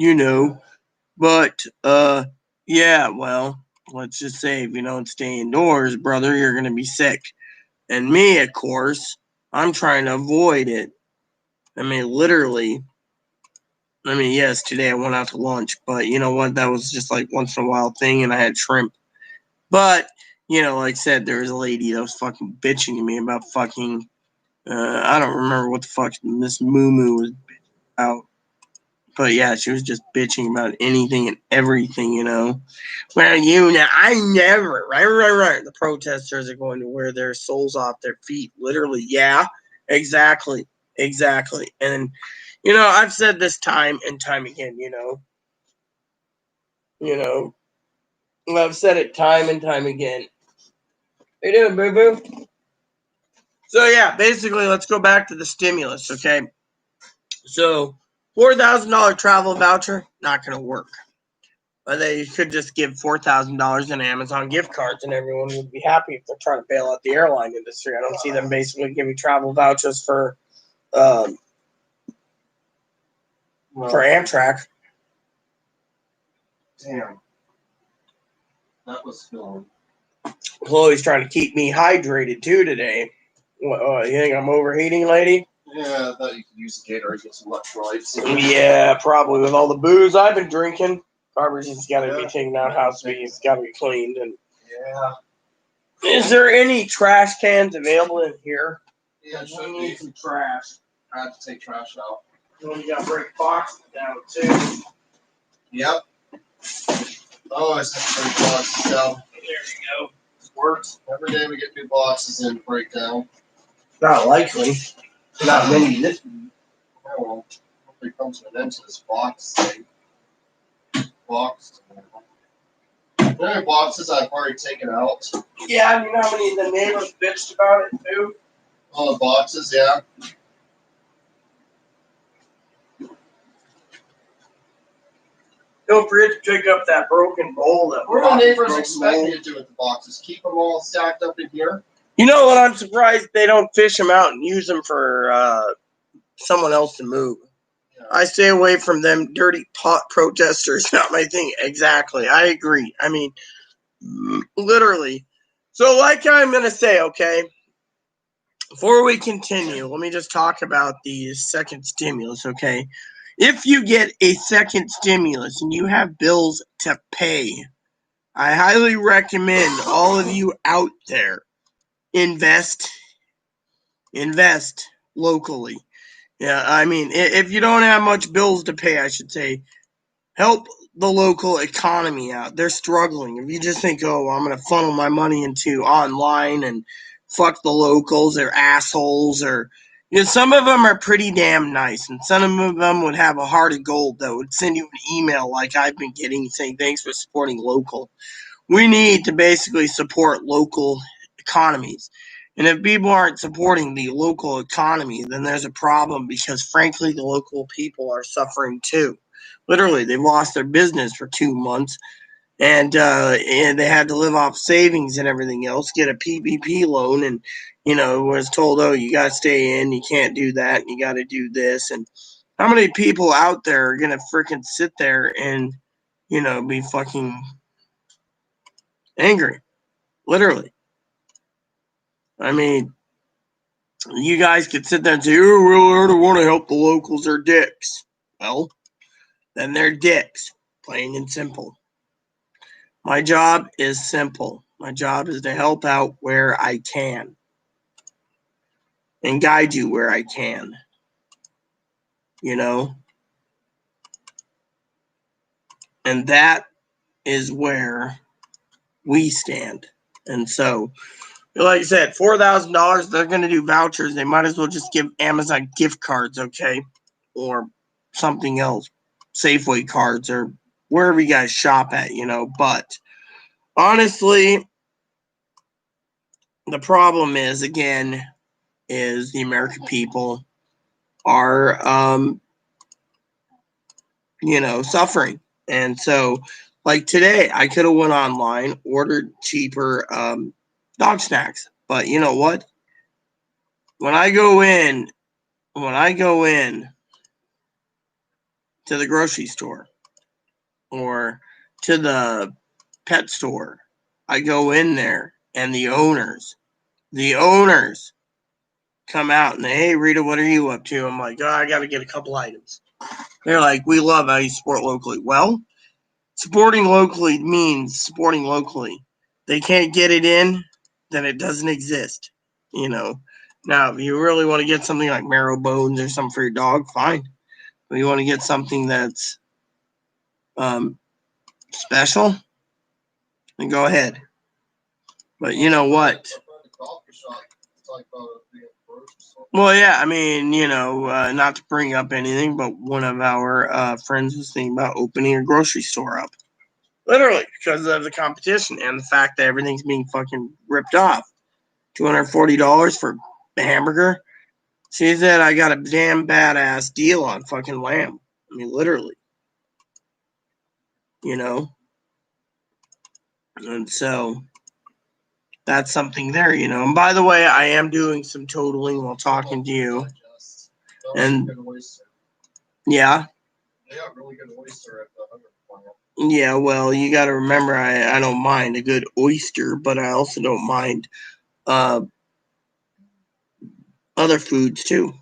yeah, well, let's just say if you don't stay indoors, brother, you're going to be sick. And me, of course, I'm trying to avoid it. I mean, literally. I mean, yes, today I went out to lunch, but you know what? That was just like once in a while thing, and I had shrimp. But, like I said, there was a lady that was fucking bitching to me about fucking, I don't remember what the fuck Miss Moo Moo was about. But yeah, she was just bitching about anything and everything, Well, I never, right. The protesters are going to wear their soles off their feet. Literally, yeah, exactly. And, I've said this time and time again, I've said it time and time again. How you doing, boo-boo? So, yeah, basically, let's go back to the stimulus, okay? So, $4,000 travel voucher, not going to work. But they could just give $4,000 in Amazon gift cards, and everyone would be happy if they're trying to bail out the airline industry. I don't see them basically giving travel vouchers for Amtrak. Damn. That was filmed. Chloe's trying to keep me hydrated too today. You think I'm overheating, lady? Yeah, I thought you could use a Gatorade, get some electrolytes. Yeah, probably with all the booze I've been drinking. Garbage has got to be taken out. It's got to be cleaned. And yeah. Is there any trash cans available in here? Yeah, We need some trash. I have to take trash out. You got to break boxes down too. Yep. Oh, I sent 3 boxes down. There you go. It works. Every day we get new boxes in breakdown. Not likely. Not many this week. Oh, well, hopefully it comes to an end to this box thing. Box. The only boxes I've already taken out. Yeah, you know how many the neighbors bitched about it too? All the boxes, yeah. Don't forget to pick up that broken bowl. That What do the neighbors broken expect bowl. me to do with the boxes? Keep them all stacked up in here? You know what? I'm surprised they don't fish them out and use them for someone else to move. Yeah. I stay away from them dirty pot protesters. Not my thing. Exactly. I agree. I mean, literally. So, like I'm going to say, okay, before we continue, let me just talk about the second stimulus, okay? If you get a second stimulus and you have bills to pay, I highly recommend all of you out there invest locally. Yeah, I mean, if you don't have much bills to pay, I should say, help the local economy out. They're struggling. If you just think, oh, I'm going to funnel my money into online and fuck the locals, they're assholes, or some of them are pretty damn nice, and some of them would have a heart of gold that would send you an email like I've been getting saying thanks for supporting local. We need to basically support local economies. And if people aren't supporting the local economy, then there's a problem because, frankly, the local people are suffering too. Literally, they've lost their business for 2 months, and they had to live off savings and everything else, get a PPP loan, and was told, oh, you got to stay in, you can't do that, and you got to do this. And how many people out there are gonna freaking sit there and be fucking angry? Literally. I mean, you guys could sit there and say, oh, I don't want to help the locals, they're dicks. Well, then they're dicks, plain and simple. My job is simple. My job is to help out where I can and guide you where I can. And that is where we stand. And so, like I said, $4,000, they're going to do vouchers. They might as well just give Amazon gift cards, okay? Or something else, Safeway cards or wherever you guys shop at, But honestly, the problem is, again, is the American people are, suffering. And so, like today, I could have went online, ordered cheaper dog snacks. But you know what? When I go in to the grocery store or to the pet store, I go in there and the owners come out and hey, Rita, what are you up to? I'm like, oh, I got to get a couple items. They're like, we love how you support locally. Well, supporting locally means supporting locally. They can't get it in, then it doesn't exist. Now, if you really want to get something like marrow bones or something for your dog, fine. If you want to get something that's special, then go ahead. But you know what? Well, yeah, I mean, not to bring up anything, but one of our friends was thinking about opening a grocery store up. Literally, because of the competition and the fact that everything's being fucking ripped off. $240 for a hamburger. She said I got a damn badass deal on fucking lamb. I mean, literally. And so that's something there, And by the way, I am doing some totaling while talking to you. And yeah. They got really good oyster at the 100 plant. Yeah, well, you got to remember, I don't mind a good oyster, but I also don't mind other foods too.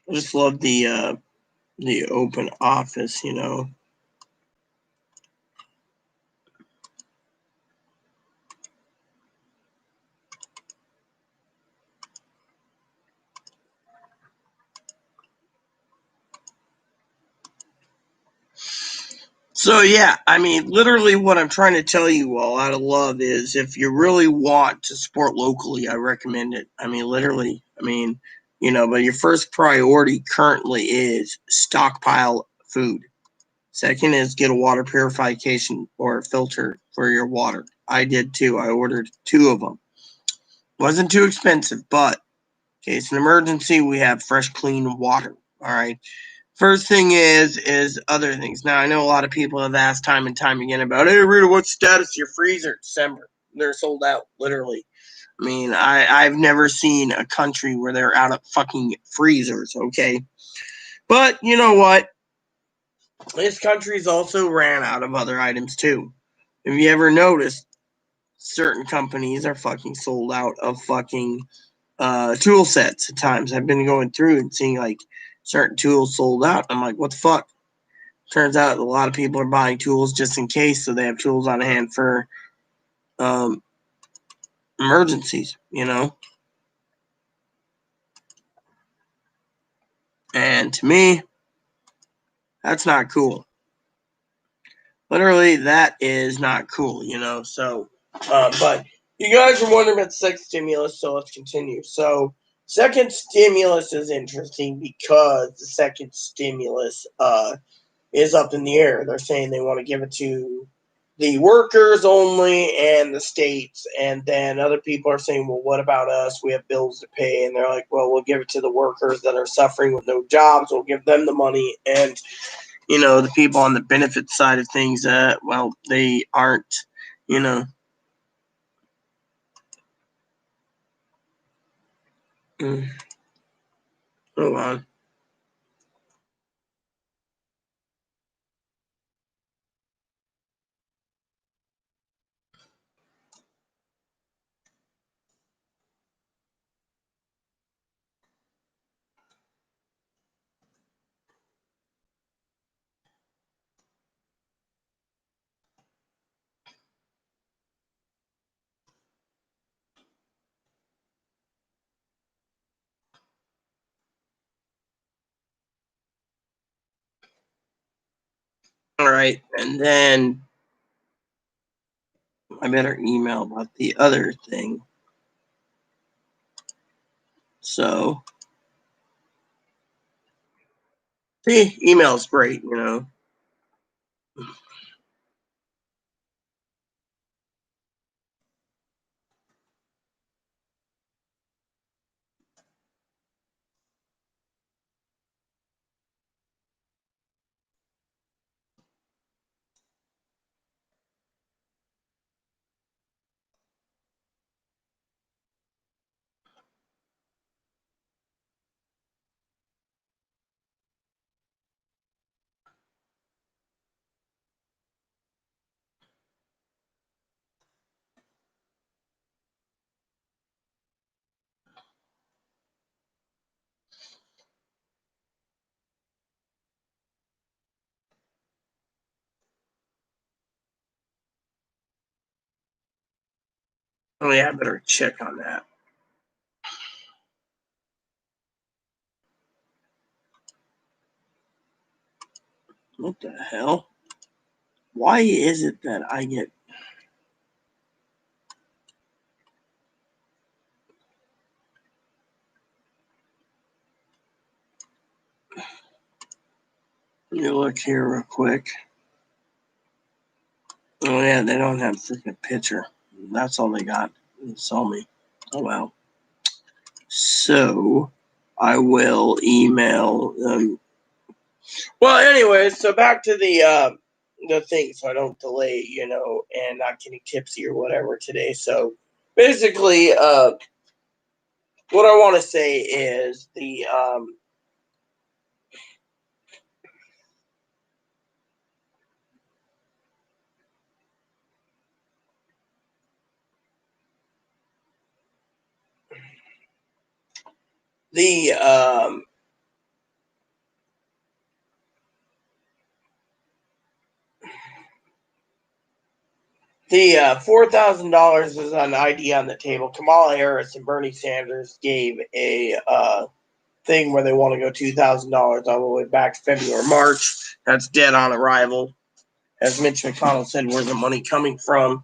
I just love the open office, So yeah, I mean, literally what I'm trying to tell you all out of love is if you really want to support locally, I recommend it. I mean, literally, but your first priority currently is stockpile food. Second is get a water purification or filter for your water. I did too. I ordered 2 of them. Wasn't too expensive, but in case an emergency, we have fresh, clean water. All right. First thing is other things. Now I know a lot of people have asked time and time again about, hey Rita, what's the status of your freezer? December. They're sold out, literally. I mean, I've never seen a country where they're out of fucking freezers, okay? But you know what? This country's also ran out of other items too. Have you ever noticed certain companies are fucking sold out of fucking tool sets at times? I've been going through and seeing like certain tools sold out. I'm like, what the fuck? Turns out a lot of people are buying tools just in case, so they have tools on hand for emergencies, And to me, that's not cool. Literally, that is not cool, So, but you guys are wondering about the second stimulus, so let's continue. So, second stimulus is interesting because the second stimulus is up in the air. They're saying they want to give it to the workers only and the states, and then other people are saying, well, what about us? We have bills to pay. And they're like, well, we'll give it to the workers that are suffering with no jobs. We'll give them the money. And the people on the benefit side of things, well, they aren't, Hold on. All right, and then I better email about the other thing. So, see, email's great, Oh yeah, I better check on that. What the hell? Why is it that I get... Let me look here real quick. Oh yeah, they don't have a freaking picture. That's all they got. They saw me. Oh well. So I will email them. Well, anyway, so back to the thing, so I don't delay, and not getting tipsy or whatever today. So basically, what I want to say is the the $4,000 is an idea on the table. Kamala Harris and Bernie Sanders gave a thing where they want to go $2,000 all the way back to February, March. That's dead on arrival. as Mitch McConnell said, where's the money coming from?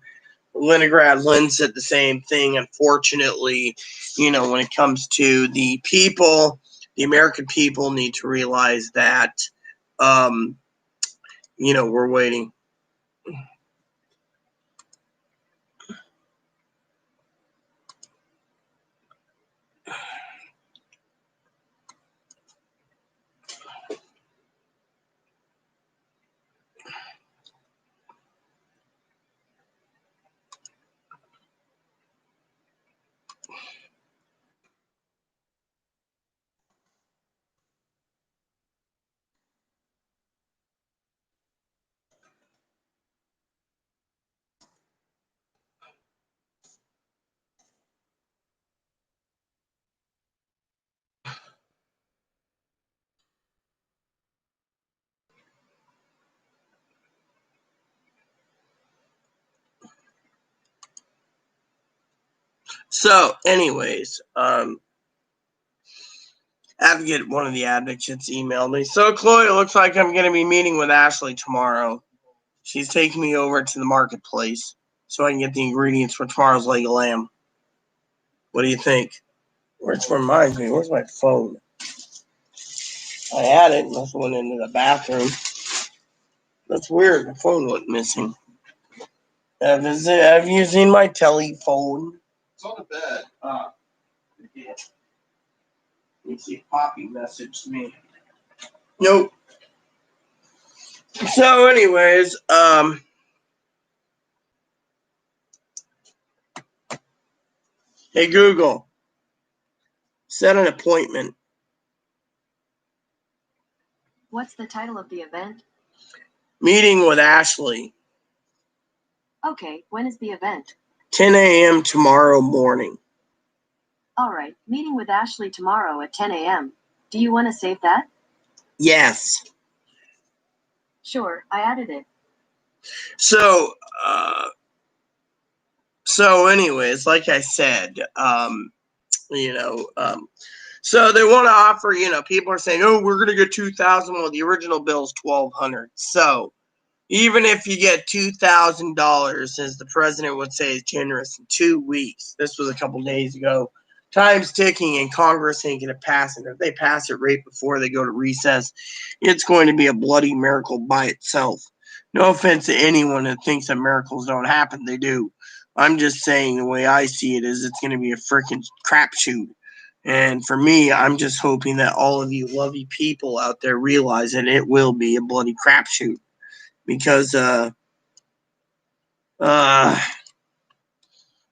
Leningrad Lynn said the same thing. Unfortunately, when it comes to the people, the American people need to realize that, we're waiting. So, anyways, Advocate, one of the advocates, emailed me. So, Chloe, it looks like I'm going to be meeting with Ashley tomorrow. She's taking me over to the marketplace so I can get the ingredients for tomorrow's leg of lamb. What do you think? Which reminds me, where's my phone? I had it, unless I went into the bathroom. That's weird. The phone went missing. Have you seen my telephone? It's on the bed. Yeah. Let me see if Poppy messaged me. Nope. So, anyways, hey Google, set an appointment. What's the title of the event? Meeting with Ashley. Okay, when is the event? 10 a.m. tomorrow morning. Alright, meeting with Ashley tomorrow at 10 a.m. Do you want to save that? Yes. Sure, I added it. So anyways, like I said, so they want to offer, people are saying, oh, we're going to get 2,000. Well, the original bill is 1,200. So even if you get $2,000, as the president would say, is generous in 2 weeks. This was a couple days ago. Time's ticking, and Congress ain't going to pass it. If they pass it right before they go to recess, it's going to be a bloody miracle by itself. No offense to anyone that thinks that miracles don't happen. They do. I'm just saying the way I see it is it's going to be a freaking crapshoot. And for me, I'm just hoping that all of you lovely people out there realize that it will be a bloody crapshoot. Because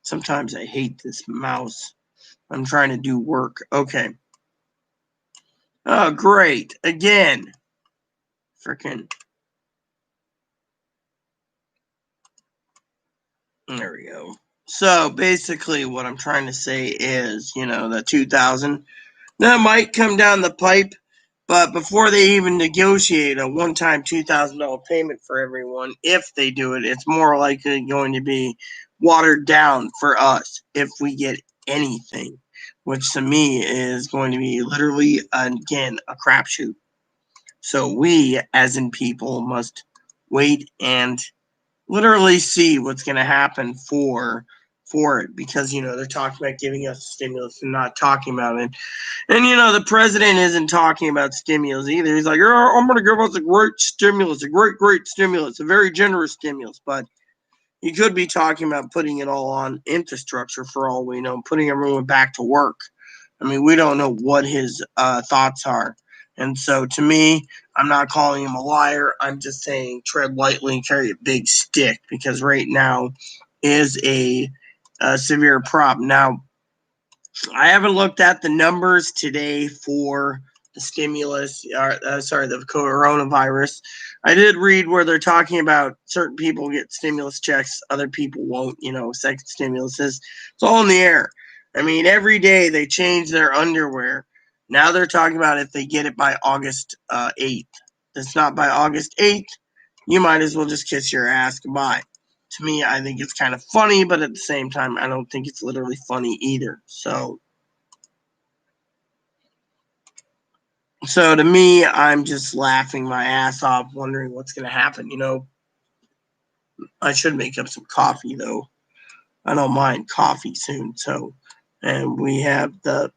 sometimes I hate this mouse. I'm trying to do work. Okay. Oh, great. Again. Freaking. There we go. So basically what I'm trying to say is, the 2,000, that might come down the pipe, but before they even negotiate a one-time $2,000 payment for everyone, if they do it, it's more likely going to be watered down for us if we get anything, which to me is going to be literally, again, a crapshoot. So we, as in people, must wait and literally see what's going to happen for it, because they're talking about giving us stimulus and not talking about it. And the president isn't talking about stimulus either. He's like, oh, I'm going to give us a great stimulus, a great stimulus, a very generous stimulus. But he could be talking about putting it all on infrastructure for all we know, putting everyone back to work. I mean, we don't know what his thoughts are. And so to me, I'm not calling him a liar. I'm just saying tread lightly and carry a big stick, because right now is a severe problem. Now, I haven't looked at the numbers today for the stimulus, the coronavirus. I did read where they're talking about certain people get stimulus checks, other people won't, second stimuluses. It's all in the air. I mean, every day they change their underwear. Now they're talking about if they get it by August 8th. If it's not by August 8th, you might as well just kiss your ass goodbye. To me, I think it's kind of funny, but at the same time, I don't think it's literally funny either. So to me, I'm just laughing my ass off, wondering what's going to happen. I should make up some coffee though. I don't mind coffee soon. So, and we have the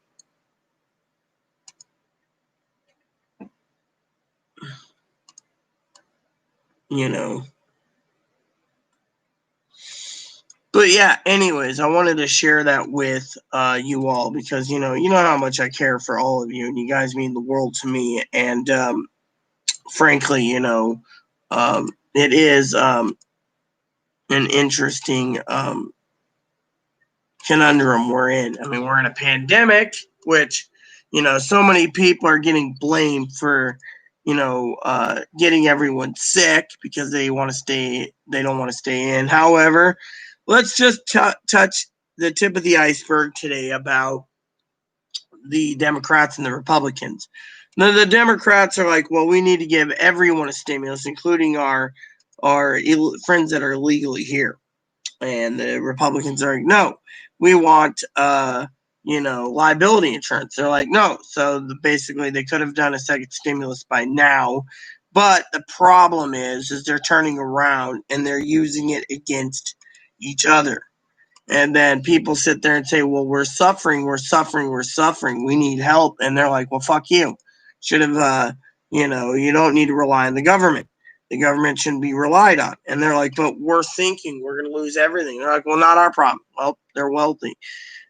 you know. But yeah, anyways, I wanted to share that with you all because you know how much I care for all of you, and you guys mean the world to me. And frankly, it is an interesting conundrum we're in. I mean, we're in a pandemic, which so many people are getting blamed for getting everyone sick because they want to stay. They don't want to stay in. However, let's just touch the tip of the iceberg today about the Democrats and the Republicans. Now, the Democrats are like, well, we need to give everyone a stimulus, including our friends that are illegally here. And the Republicans are like, no, we want, liability insurance. They're like, no. So basically, they could have done a second stimulus by now. But the problem is they're turning around and they're using it against each other. And then people sit there and say, well, we're suffering. We need help. And they're like, well, fuck you. Should have, you don't need to rely on the government. The government shouldn't be relied on. And they're like, but we're thinking we're going to lose everything. They're like, well, not our problem. Well, they're wealthy.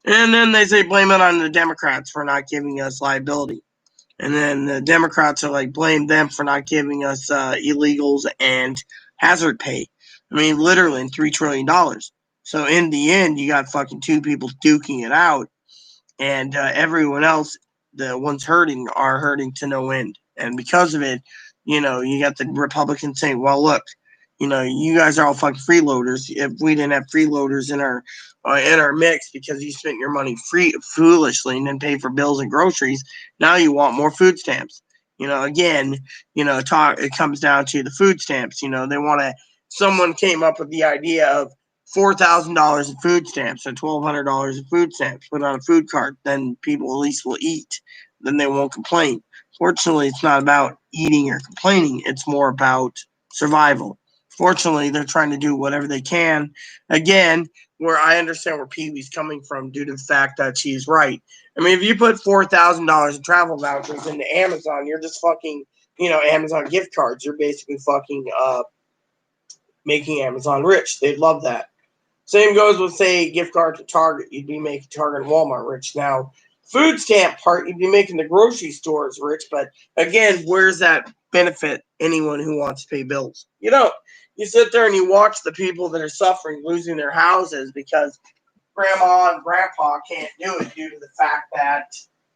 And then they say, blame it on the Democrats for not giving us liability. And then the Democrats are like, blame them for not giving us illegals and hazard pay. I mean, literally, $3 trillion. So in the end, you got fucking two people duking it out, and everyone else, the ones hurting, are hurting to no end. And because of it, you got the Republicans saying, well, look, you guys are all fucking freeloaders. If we didn't have freeloaders in our mix because you spent your money foolishly and then pay for bills and groceries, now you want more food stamps. Again, it comes down to the food stamps. They want to. Someone came up with the idea of $4,000 in food stamps or $1,200 in food stamps put on a food cart. Then people at least will eat. Then they won't complain. Fortunately, it's not about eating or complaining. It's more about survival. Fortunately, they're trying to do whatever they can. Again, where I understand where Pee Wee's coming from due to the fact that she's right. I mean, if you put $4,000 in travel vouchers into Amazon, you're just fucking, Amazon gift cards. You're basically fucking making Amazon rich. They'd love that. Same goes with, say, gift card to Target. You'd be making Target and Walmart rich. Now, food stamp part, you'd be making the grocery stores rich. But again, where's that benefit anyone who wants to pay bills? You don't. You sit there and you watch the people that are suffering, losing their houses because grandma and grandpa can't do it due to the fact that,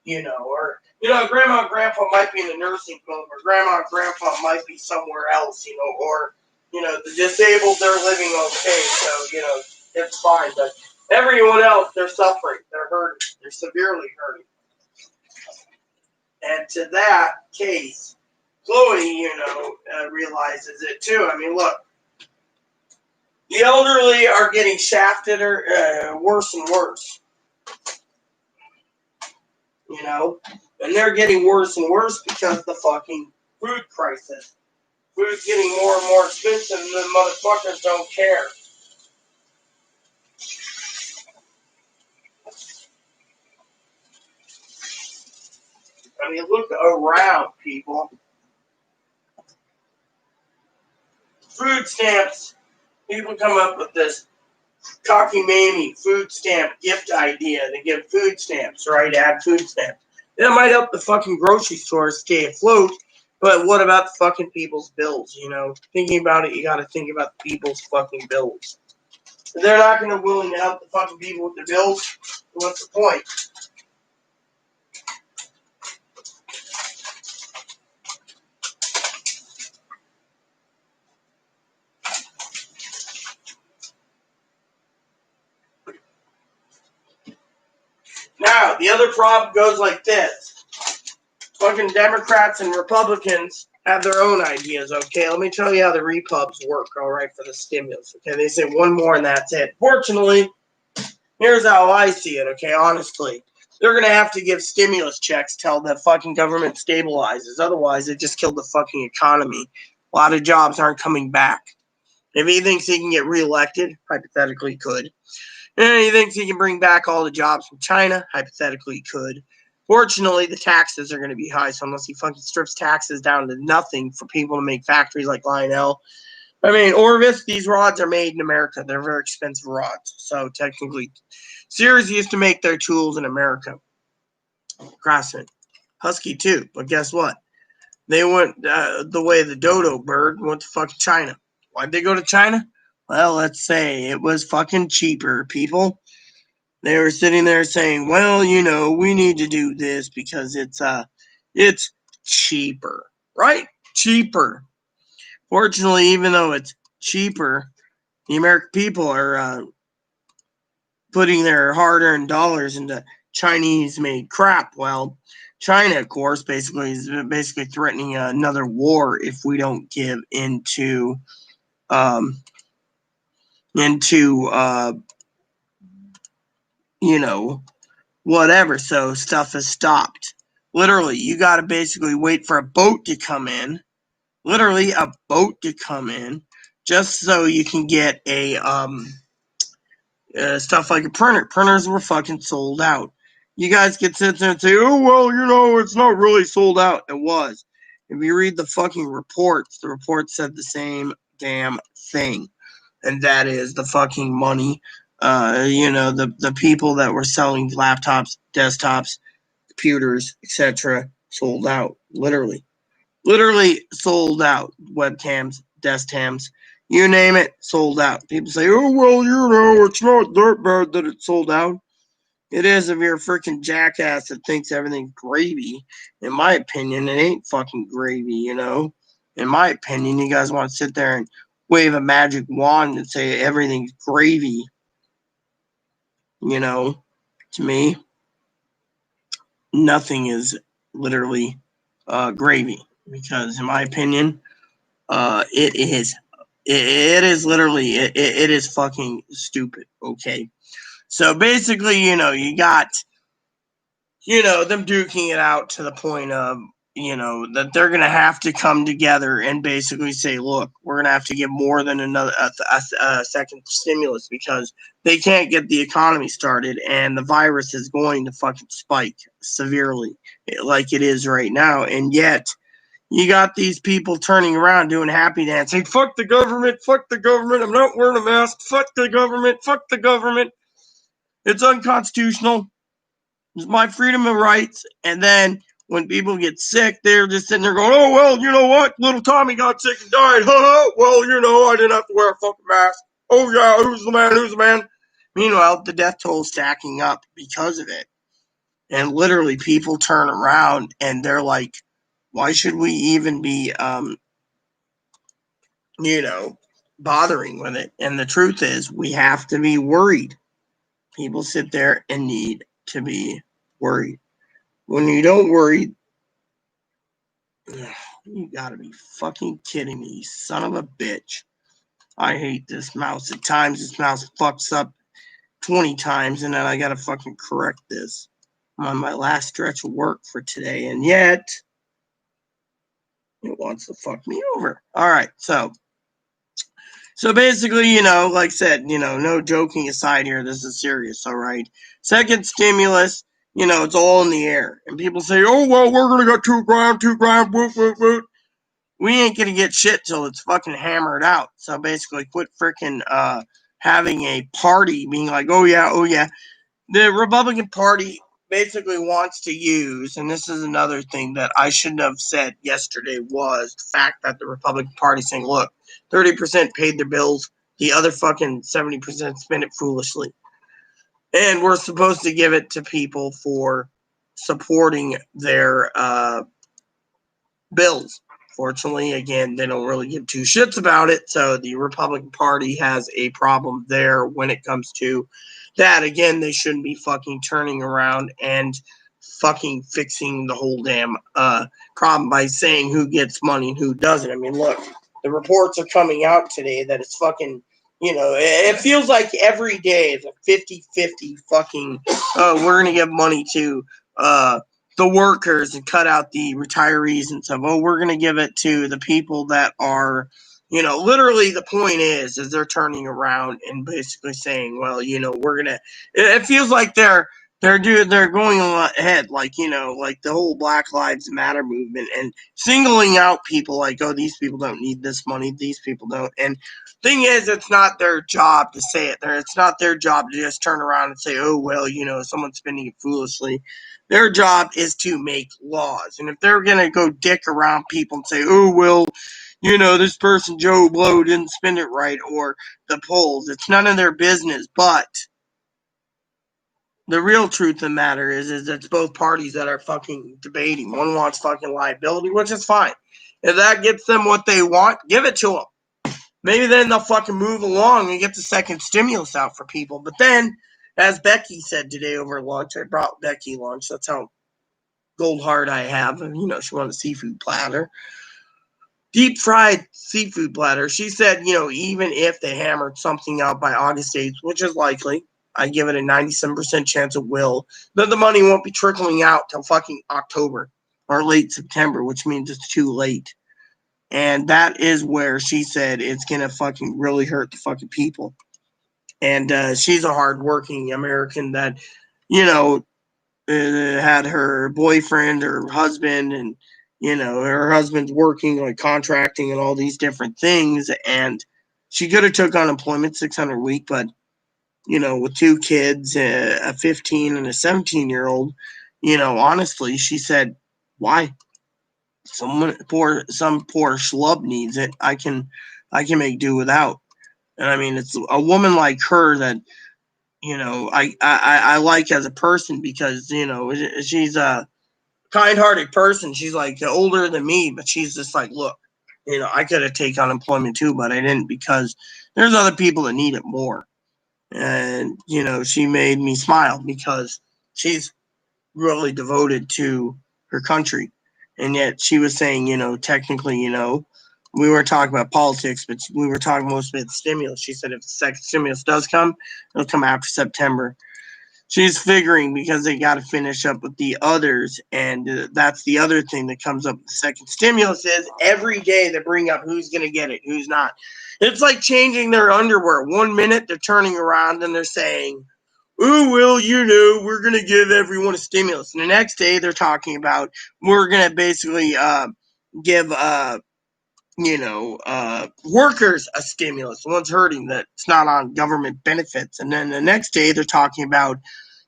grandma and grandpa might be in a nursing home, or grandma and grandpa might be somewhere else, or, the disabled, they're living okay. So, it's fine. But everyone else, they're suffering. They're hurting. They're severely hurting. And to that case, Chloe, realizes it too. I mean, look, the elderly are getting shafted or worse and worse. And they're getting worse and worse because of the fucking food crisis. Food's getting more and more expensive, and the motherfuckers don't care. I mean, look around, people. Food stamps. People come up with this cockamamie food stamp gift idea to give food stamps, right? Add food stamps. That might help the fucking grocery stores stay afloat, but what about the fucking people's bills, Thinking about it, you gotta think about the people's fucking bills. If they're not gonna willing to help the fucking people with the bills, what's the point? Now, the other problem goes like this. Fucking Democrats and Republicans have their own ideas, okay? Let me tell you how the Repubs work, all right, for the stimulus, okay? They say one more and that's it. Fortunately, here's how I see it, okay, honestly. They're going to have to give stimulus checks till the fucking government stabilizes. Otherwise, it just killed the fucking economy. A lot of jobs aren't coming back. If he thinks he can get reelected, hypothetically he could. And he thinks he can bring back all the jobs from China, hypothetically he could. Fortunately, the taxes are going to be high, so unless he fucking strips taxes down to nothing for people to make factories like Lionel. I mean, Orvis, these rods are made in America. They're very expensive rods. So technically, Sears used to make their tools in America. Craftsman. Husky too. But guess what? They went the way of the dodo bird went to fucking China. Why'd they go to China? Well, let's say it was fucking cheaper, people. They were sitting there saying, well, you know, we need to do this because it's cheaper, right? Cheaper. Fortunately, even though it's cheaper, the American people are putting their hard-earned dollars into Chinese-made crap. Well, China, of course, is basically threatening another war if we don't give into you know, whatever. So stuff is stopped. Literally, you got to basically wait for a boat to come in. Literally, a boat to come in, just so you can get a stuff like a printer. Printers were fucking sold out. You guys could sit there and say, oh, well, you know, it's not really sold out. It was. If you read the fucking reports, the report said the same damn thing. And that is the fucking money. You know, the people that were selling laptops, desktops, computers, etc. sold out. Literally sold out. Webcams, deskcams, you name it, sold out. People say, oh, well, you know, it's not that bad that it's sold out. It is if you're a freaking jackass that thinks everything's gravy. In my opinion, it ain't fucking gravy, you know. In my opinion, you guys want to sit there and wave a magic wand and say everything's gravy. You know, to me, nothing is literally gravy. Because in my opinion, it is literally, it is fucking stupid, okay? So basically, you know, you got, you know, them duking it out to the point of, you know, that they're going to have to come together and basically say, look, we're going to have to give more than another a second stimulus because they can't get the economy started and the virus is going to fucking spike severely like it is right now. And yet you got these people turning around doing happy dance, saying, fuck the government, I'm not wearing a mask, fuck the government, it's unconstitutional, it's my freedom of rights. And then when people get sick, they're just sitting there going, oh, well, you know what, little Tommy got sick and died, well, you know, I didn't have to wear a fucking mask, oh yeah, who's the man? Meanwhile, the death toll is stacking up because of it. And literally people turn around and they're like, why should we even be, you know, bothering with it? And the truth is, we have to be worried. People sit there and need to be worried. When you don't worry, you gotta be fucking kidding me, you son of a bitch. I hate this mouse. At times, this mouse fucks up 20 times, and then I gotta fucking correct this. I'm on my last stretch of work for today, and yet it wants to fuck me over. All right, so basically, you know, like I said, you know, no joking aside here, this is serious, all right? Second stimulus, you know, it's all in the air. And people say, oh, well, we're going to get $2 grand, woot, woot, woot. We ain't going to get shit till it's fucking hammered out. So basically, quit freaking having a party being like, oh, yeah. The Republican Party basically wants to use, and this is another thing that I shouldn't have said yesterday, was the fact that the Republican Party saying, look, 30% paid their bills, the other fucking 70% spent it foolishly. And we're supposed to give it to people for supporting their bills. Fortunately, again, they don't really give two shits about it, so the Republican Party has a problem there when it comes to that. Again, they shouldn't be fucking turning around and fucking fixing the whole damn problem by saying who gets money and who doesn't. I mean, look, the reports are coming out today that it's fucking, you know, it feels like every day is a 50-50 fucking, we're going to give money to the workers and cut out the retirees and stuff. Oh, we're going to give it to the people that are, Literally the point is they're turning around and basically saying, well, we're gonna. It feels like they're going ahead, like like the whole Black Lives Matter movement and singling out people like, oh, these people don't need this money, these people don't. And thing is, it's not their job to say it. It's not their job to just turn around and say, oh, well, someone's spending it foolishly. Their job is to make laws, and if they're gonna go dick around people and say, oh, well, this person, Joe Blow, didn't spend it right, or the polls. It's none of their business. But the real truth of the matter is it's both parties that are fucking debating. One wants fucking liability, which is fine. If that gets them what they want, give it to them. Maybe then they'll fucking move along and get the second stimulus out for people. But then, as Becky said today over lunch, I brought Becky lunch. That's how gold heart I have. And, she wanted a seafood platter. Deep fried seafood platter. She said, even if they hammered something out by August 8th, which is likely, I give it a 97% chance it will, that the money won't be trickling out till fucking October or late September, which means it's too late. And that is where she said it's going to fucking really hurt the fucking people. And she's a hardworking American that, had her boyfriend or husband and her husband's working like contracting and all these different things, and she could have took unemployment 600 a week, but with two kids, a 15 and a 17-year-old, honestly, she said, why? Some poor schlub needs it. I can make do without. And I mean, it's a woman like her that I like as a person, because she's a kind-hearted person. She's like older than me, but she's just like, look, I could have taken unemployment too, but I didn't, because there's other people that need it more. And she made me smile because she's really devoted to her country. And yet she was saying, technically, we were talking about politics, but we were talking mostly about the stimulus. She said if the second stimulus does come, it'll come after September. She's figuring because they got to finish up with the others, and that's the other thing that comes up with the second stimulus is every day they bring up who's going to get it, who's not. It's like changing their underwear. 1 minute they're turning around and they're saying, oh, well, we're going to give everyone a stimulus. And the next day they're talking about we're going to basically give workers a stimulus. The one's hurting that it's not on government benefits. And then the next day they're talking about,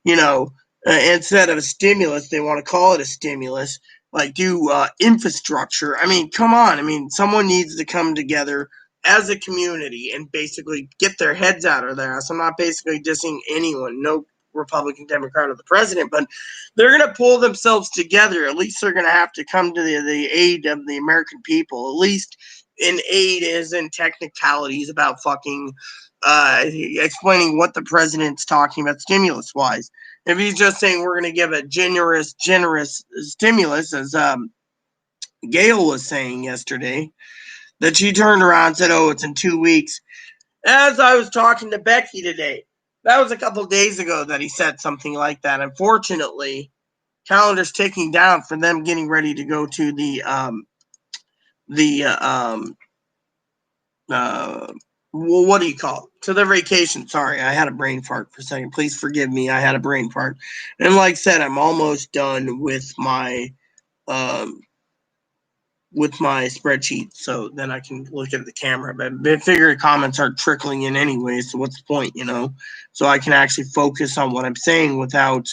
instead of a stimulus, they want to call it a stimulus, like do infrastructure. I mean, come on. I mean, someone needs to come together as a community and basically get their heads out of their ass. I'm not basically dissing anyone, no Republican, Democrat, or the president, but they're going to pull themselves together. At least they're going to have to come to the aid of the American people. At least in aid is in technicalities about fucking explaining what the president's talking about stimulus-wise. If he's just saying we're going to give a generous stimulus, as Gail was saying yesterday, that she turned around and said, oh, it's in 2 weeks. As I was talking to Becky today, that was a couple days ago that he said something like that. Unfortunately, calendar's ticking down for them getting ready to go to what do you call it? To their vacation. Sorry, I had a brain fart for a second. Please forgive me. I had a brain fart. And like I said, I'm almost done with my spreadsheet, so then I can look at the camera. But I figure comments aren't trickling in anyway, so what's the point, So I can actually focus on what I'm saying without,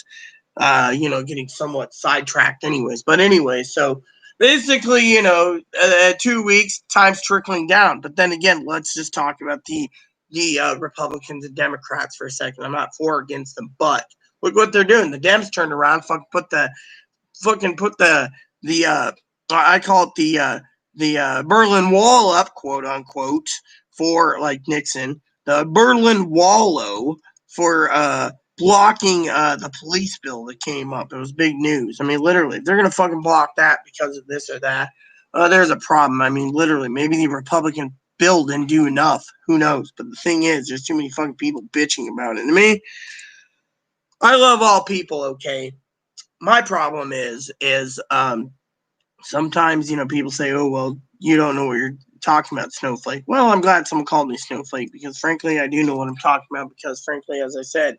getting somewhat sidetracked anyways. But anyway, so basically, 2 weeks, time's trickling down. But then again, let's just talk about the Republicans and Democrats for a second. I'm not for or against them, but look what they're doing. The Dems turned around, put the I call it the Berlin Wall up, quote unquote, for like Nixon, the Berlin Wallow for blocking the police bill that came up. It was big news. I mean, literally, if they're gonna fucking block that because of this or that, there's a problem. I mean, literally, maybe the Republican bill didn't do enough. Who knows? But the thing is, there's too many fucking people bitching about it. And me, I love all people. Okay, my problem is sometimes, people say, oh, well, you don't know what you're talking about Snowflake. Well, I'm glad someone called me Snowflake because, frankly, I do know what I'm talking about because, frankly, as I said,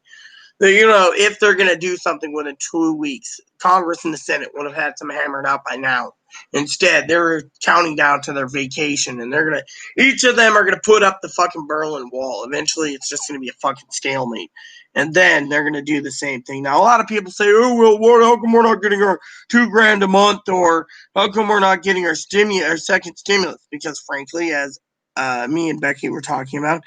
if they're going to do something within 2 weeks, Congress and the Senate would have had some hammered out by now. Instead, they're counting down to their vacation, and each of them are going to put up the fucking Berlin Wall. Eventually, it's just going to be a fucking stalemate. And then they're going to do the same thing. Now, a lot of people say, oh, well, how come we're not getting our $2,000 a month, or how come we're not getting our second stimulus? Because, frankly, as me and Becky were talking about,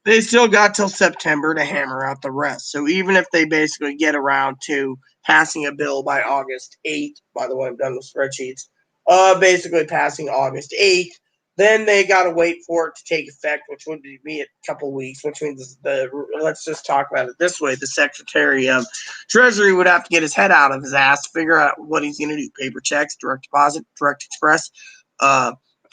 they still got till September to hammer out the rest. So even if they basically get around to passing a bill by August 8th, by the way, I'm done with spreadsheets, basically passing August 8th, then they got to wait for it to take effect, which would be a couple weeks, which means let's just talk about it this way. The Secretary of Treasury would have to get his head out of his ass to figure out what he's going to do. Paper checks, direct deposit, direct express,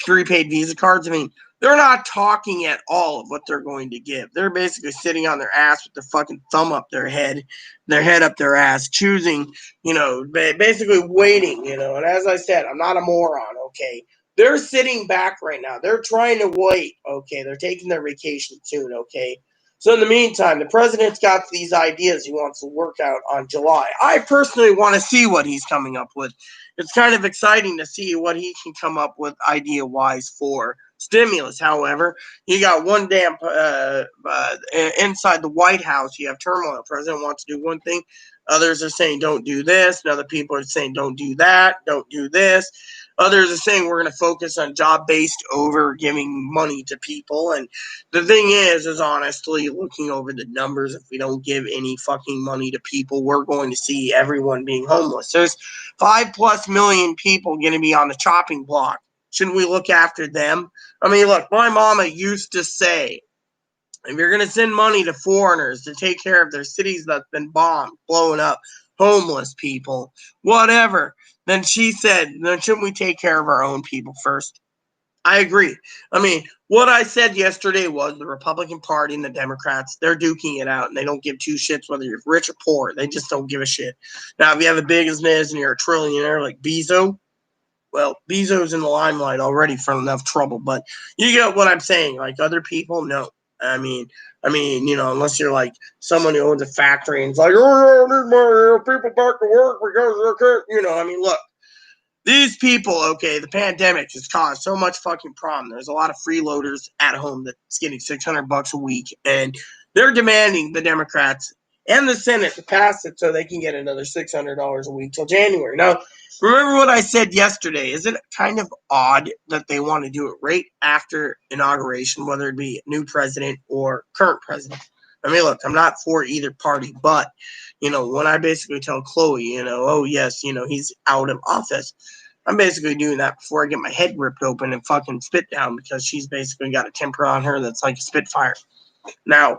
prepaid Visa cards. I mean, they're not talking at all of what they're going to give. They're basically sitting on their ass with their fucking thumb up their head up their ass, choosing, basically waiting, And as I said, I'm not a moron, okay? They're sitting back right now. They're trying to wait, okay? They're taking their vacation soon, okay? So in the meantime, the president's got these ideas he wants to work out on July. I personally want to see what he's coming up with. It's kind of exciting to see what he can come up with idea-wise for stimulus. However, you got one damn inside the White House, you have turmoil. The president wants to do one thing. Others are saying don't do this. And other people are saying don't do that. Don't do this. Others are saying we're going to focus on job-based over giving money to people. And the thing is honestly, looking over the numbers, if we don't give any fucking money to people, we're going to see everyone being homeless. There's 5+ million people going to be on the chopping block. Shouldn't we look after them? I mean, look, my mama used to say, if you're going to send money to foreigners to take care of their cities that's been bombed, blown up, homeless people, whatever, then she said, then shouldn't we take care of our own people first? I agree. I mean, what I said yesterday was the Republican Party and the Democrats, they're duking it out, and they don't give two shits whether you're rich or poor. They just don't give a shit. Now, if you have a business and you're a trillionaire like Bezos, well, Bezos in the limelight already for enough trouble, but you get what I'm saying. Like other people, no. I mean, unless you're like someone who owns a factory and it's like, oh, I need my people back to work because they can't, look, these people, okay, the pandemic has caused so much fucking problem. There's a lot of freeloaders at home that's getting $600 a week, and they're demanding the Democrats and the Senate to pass it so they can get another $600 a week till January. Now, remember what I said yesterday. Isn't it kind of odd that they want to do it right after inauguration, whether it be new president or current president? I mean, look, I'm not for either party, but, when I basically tell Chloe, oh, yes, he's out of office, I'm basically doing that before I get my head ripped open and fucking spit down because she's basically got a temper on her that's like a spitfire. Now,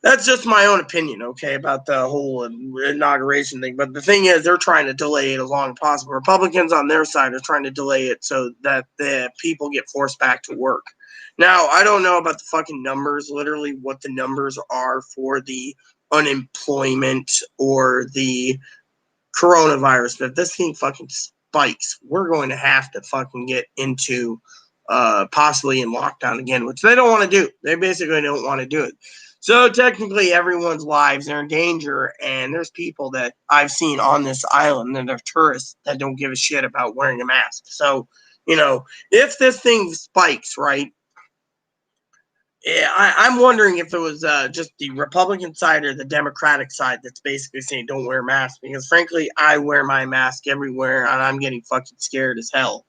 that's just my own opinion, okay, about the whole inauguration thing. But the thing is, they're trying to delay it as long as possible. Republicans on their side are trying to delay it so that the people get forced back to work. Now, I don't know about the fucking numbers, literally what the numbers are for the unemployment or the coronavirus. But if this thing fucking spikes, we're going to have to fucking get into possibly in lockdown again, which they don't want to do. They basically don't want to do it. So technically everyone's lives are in danger, and there's people that I've seen on this island that are tourists that don't give a shit about wearing a mask. So, if this thing spikes, right, I'm wondering if it was just the Republican side or the Democratic side that's basically saying don't wear masks, because frankly, I wear my mask everywhere, and I'm getting fucking scared as hell.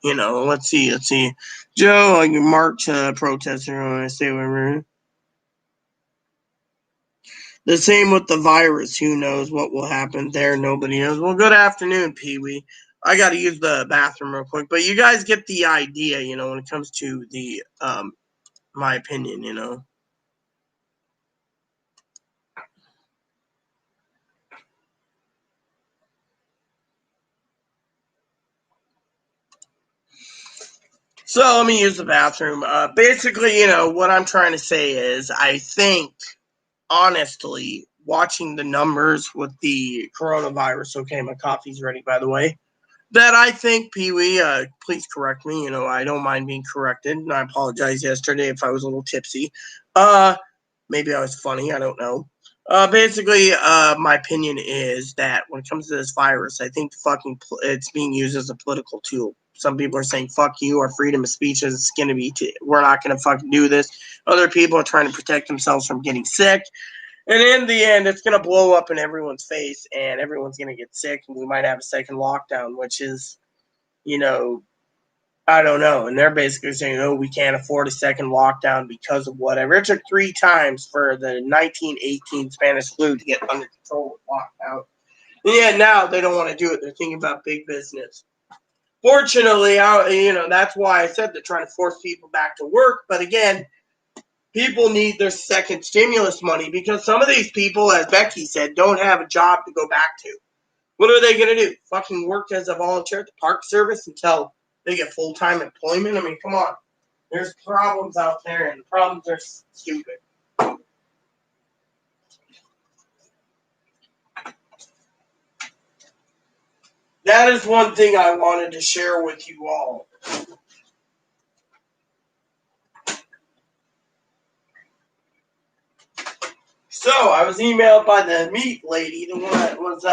Let's see. Joe, like March protester, I want to say whatever. The same with the virus. Who knows what will happen there? Nobody knows. Well, good afternoon, Pee-wee. I got to use the bathroom real quick. But you guys get the idea, when it comes to the, my opinion, So let me use the bathroom. Basically, what I'm trying to say is I think, honestly, watching the numbers with the coronavirus, okay, my coffee's ready, by the way. that I think, Pee-wee, please correct me. I don't mind being corrected. And I apologize yesterday if I was a little tipsy. Maybe I was funny. I don't know. Basically, my opinion is that when it comes to this virus, I think it's being used as a political tool. Some people are saying, fuck you, our freedom of speech is going to be, we're not going to fucking do this. Other people are trying to protect themselves from getting sick. And in the end, it's going to blow up in everyone's face and everyone's going to get sick. And we might have a second lockdown, which is, I don't know. And they're basically saying, oh, we can't afford a second lockdown because of whatever. It took 3 times for the 1918 Spanish flu to get under control with lockdown. And yet now they don't want to do it. They're thinking about big business. Fortunately, that's why I said they're trying to force people back to work. But again, people need their second stimulus money because some of these people, as Becky said, don't have a job to go back to. What are they going to do? Fucking work as a volunteer at the Park Service until they get full-time employment? I mean, come on. There's problems out there, and the problems are stupid. That is one thing I wanted to share with you all. So, I was emailed by the meat lady, the one that was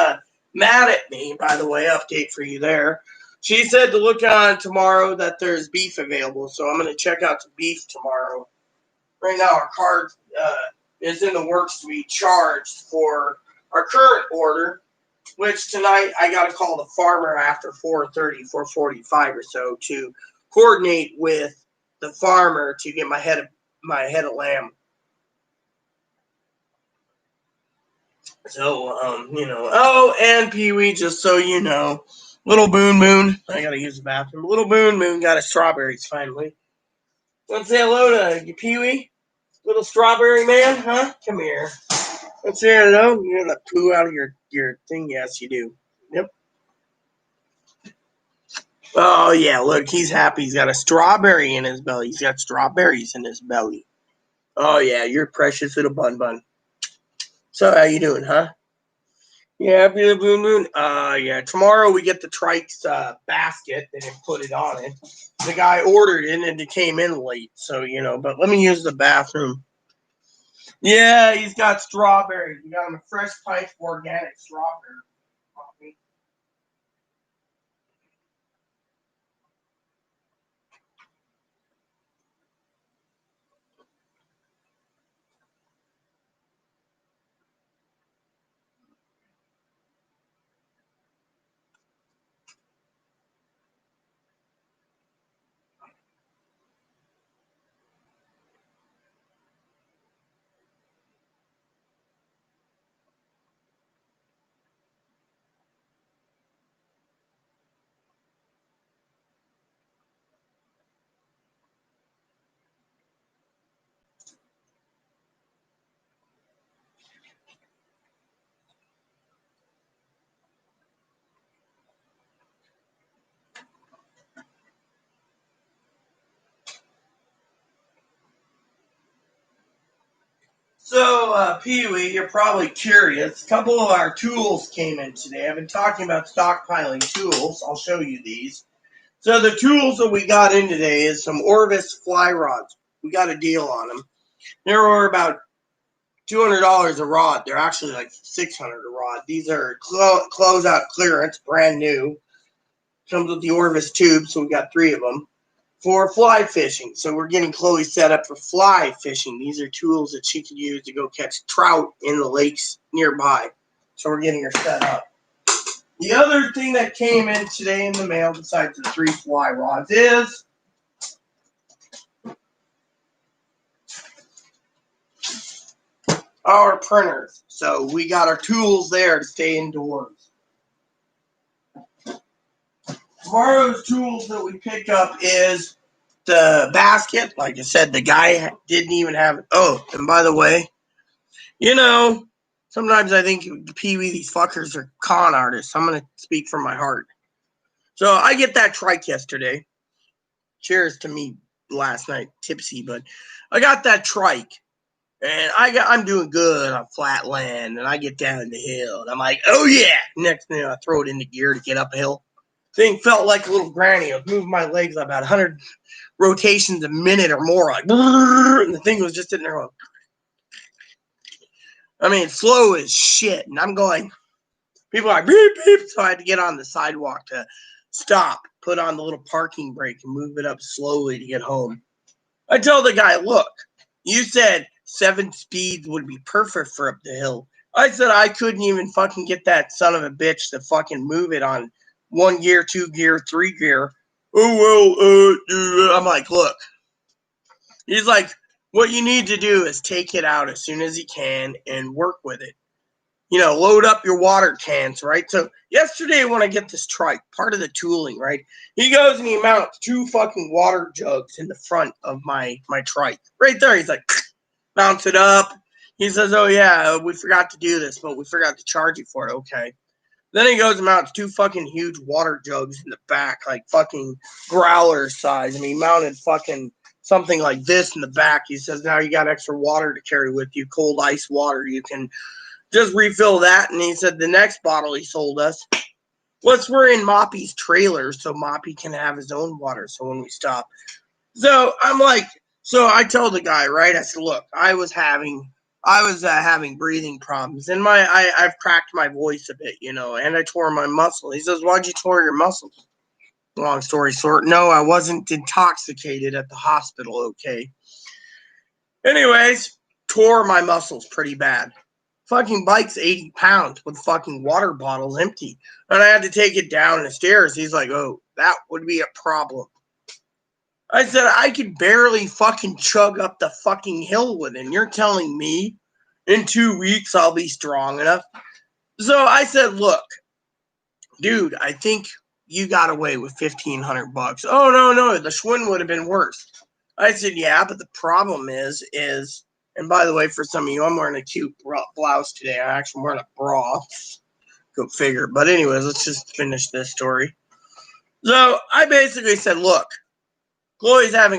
mad at me, by the way, update for you there. She said to look on tomorrow that there's beef available, so I'm going to check out some beef tomorrow. Right now, our card is in the works to be charged for our current order, which tonight I got to call the farmer after 4:30, 4:45 or so to coordinate with the farmer to get my head of lamb. So, oh, and Pee-wee, just so you know, little Boon, I gotta use the bathroom. Little Boon got his strawberries finally. Want to say hello to you, Pee-wee? Little strawberry man, huh? Come here. Let's say hello. You're gonna poo out of your thing? Yes, you do. Yep. Oh, yeah, look, he's happy. He's got a strawberry in his belly. He's got strawberries in his belly. Oh, yeah, you're precious little bun. So, how you doing, huh? Yeah, happy little Boon. Yeah, tomorrow we get the trike's basket. They didn't put it on it. The guy ordered it and it came in late, so, but let me use the bathroom. Yeah, he's got strawberries. We got him a fresh pipe organic strawberry coffee. So, Pee-wee, you're probably curious. A couple of our tools came in today. I've been talking about stockpiling tools. I'll show you these. So the tools that we got in today is some Orvis fly rods. We got a deal on them. They were about $200 a rod. They're actually like $600 a rod. These are closeout clearance, brand new. Comes with the Orvis tube, so we got 3 of them. For fly fishing. So we're getting Chloe set up for fly fishing. These are tools that she can use to go catch trout in the lakes nearby. So we're getting her set up. The other thing that came in today in the mail, besides the 3 fly rods, is our printers. So we got our tools there to stay indoors. Tomorrow's tools that we pick up is the basket. Like I said, the guy didn't even have it. Oh, and by the way, sometimes I think Pee-wee, these fuckers are con artists. I'm going to speak from my heart. So I get that trike yesterday. Cheers to me last night, tipsy, but I got that trike. And I'm doing good on flat land, and I get down the hill, and I'm like, oh yeah! Next thing I throw it into gear to get up a hill. Thing felt like a little granny. I was moving my legs about 100 rotations a minute or more, like, and the thing was just sitting there going, I mean, slow as shit. And I'm going, people are like, beep, beep. So I had to get on the sidewalk to stop, put on the little parking brake, and move it up slowly to get home. I told the guy, look, you said 7 speeds would be perfect for up the hill. I said I couldn't even fucking get that son of a bitch to fucking move it on 1 gear, 2 gear, 3 gear. Oh, well, I'm like, look. He's like, what you need to do is take it out as soon as you can and work with it. You know, load up your water cans, right? So yesterday when I get this trike, part of the tooling, right? He goes and he mounts 2 fucking water jugs in the front of my trike. Right there, he's like, mounts it up. He says, oh yeah, we forgot to do this, but we forgot to charge you for it. Okay. Then he goes and mounts 2 fucking huge water jugs in the back, like fucking growler size. And he mounted fucking something like this in the back. He says, now you got extra water to carry with you, cold ice water. You can just refill that. And he said the next bottle he sold us was we're in Moppy's trailer so Moppy can have his own water. So when we stop. So I'm like, so I told the guy, right? I said, look, I was having breathing problems and I've cracked my voice a bit, you know, and I tore my muscle. He says, why'd you tore your muscles? Long story short, no, I wasn't intoxicated at the hospital, okay? Anyways, tore my muscles pretty bad. Fucking bike's 80 pounds with fucking water bottles empty. And I had to take it down the stairs. He's like, oh, that would be a problem. I said, I could barely fucking chug up the fucking hill with it. And you're telling me in 2 weeks I'll be strong enough? So I said, look, dude, I think you got away with $1,500. Oh, no, the Schwinn would have been worse. I said, yeah, but the problem is, and by the way, for some of you, I'm wearing a cute blouse today. I'm actually wearing a bra. Go figure. But anyways, let's just finish this story. So I basically said, look, Chloe's got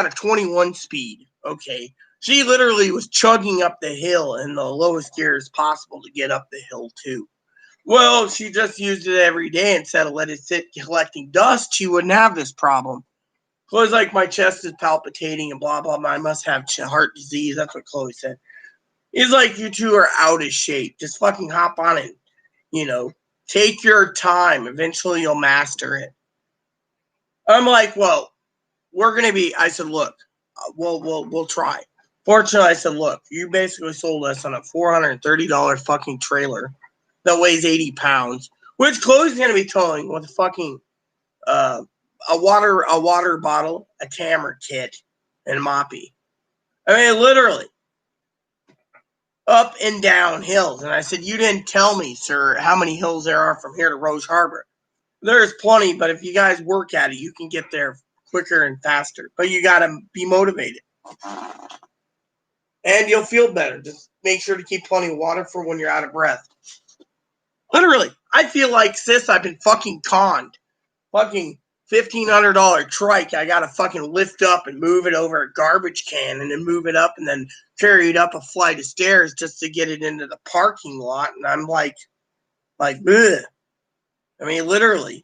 a 21 speed. Okay. She literally was chugging up the hill in the lowest gears possible to get up the hill too. Well, she just used it every day instead of let it sit collecting dust. She wouldn't have this problem. Chloe's like, my chest is palpitating and blah, blah, blah. I must have heart disease. That's what Chloe said. He's like, you two are out of shape. Just fucking hop on it. You know, take your time. Eventually you'll master it. I'm like, well, we're going to be, I said, look, we'll try. Fortunately, I said, look, you basically sold us on a $430 fucking trailer that weighs 80 pounds, which Chloe's going to be towing with a fucking, a water bottle, a camera kit, and Moppy. I mean, literally up and down hills. And I said, you didn't tell me, sir, how many hills there are from here to Roche Harbor. There's plenty, but if you guys work at it, you can get there quicker and faster. But you got to be motivated. And you'll feel better. Just make sure to keep plenty of water for when you're out of breath. Literally, I feel like, sis, I've been fucking conned. Fucking $1,500 trike. I got to fucking lift up and move it over a garbage can and then move it up and then carry it up a flight of stairs just to get it into the parking lot. And I'm like, bleh. I mean, literally.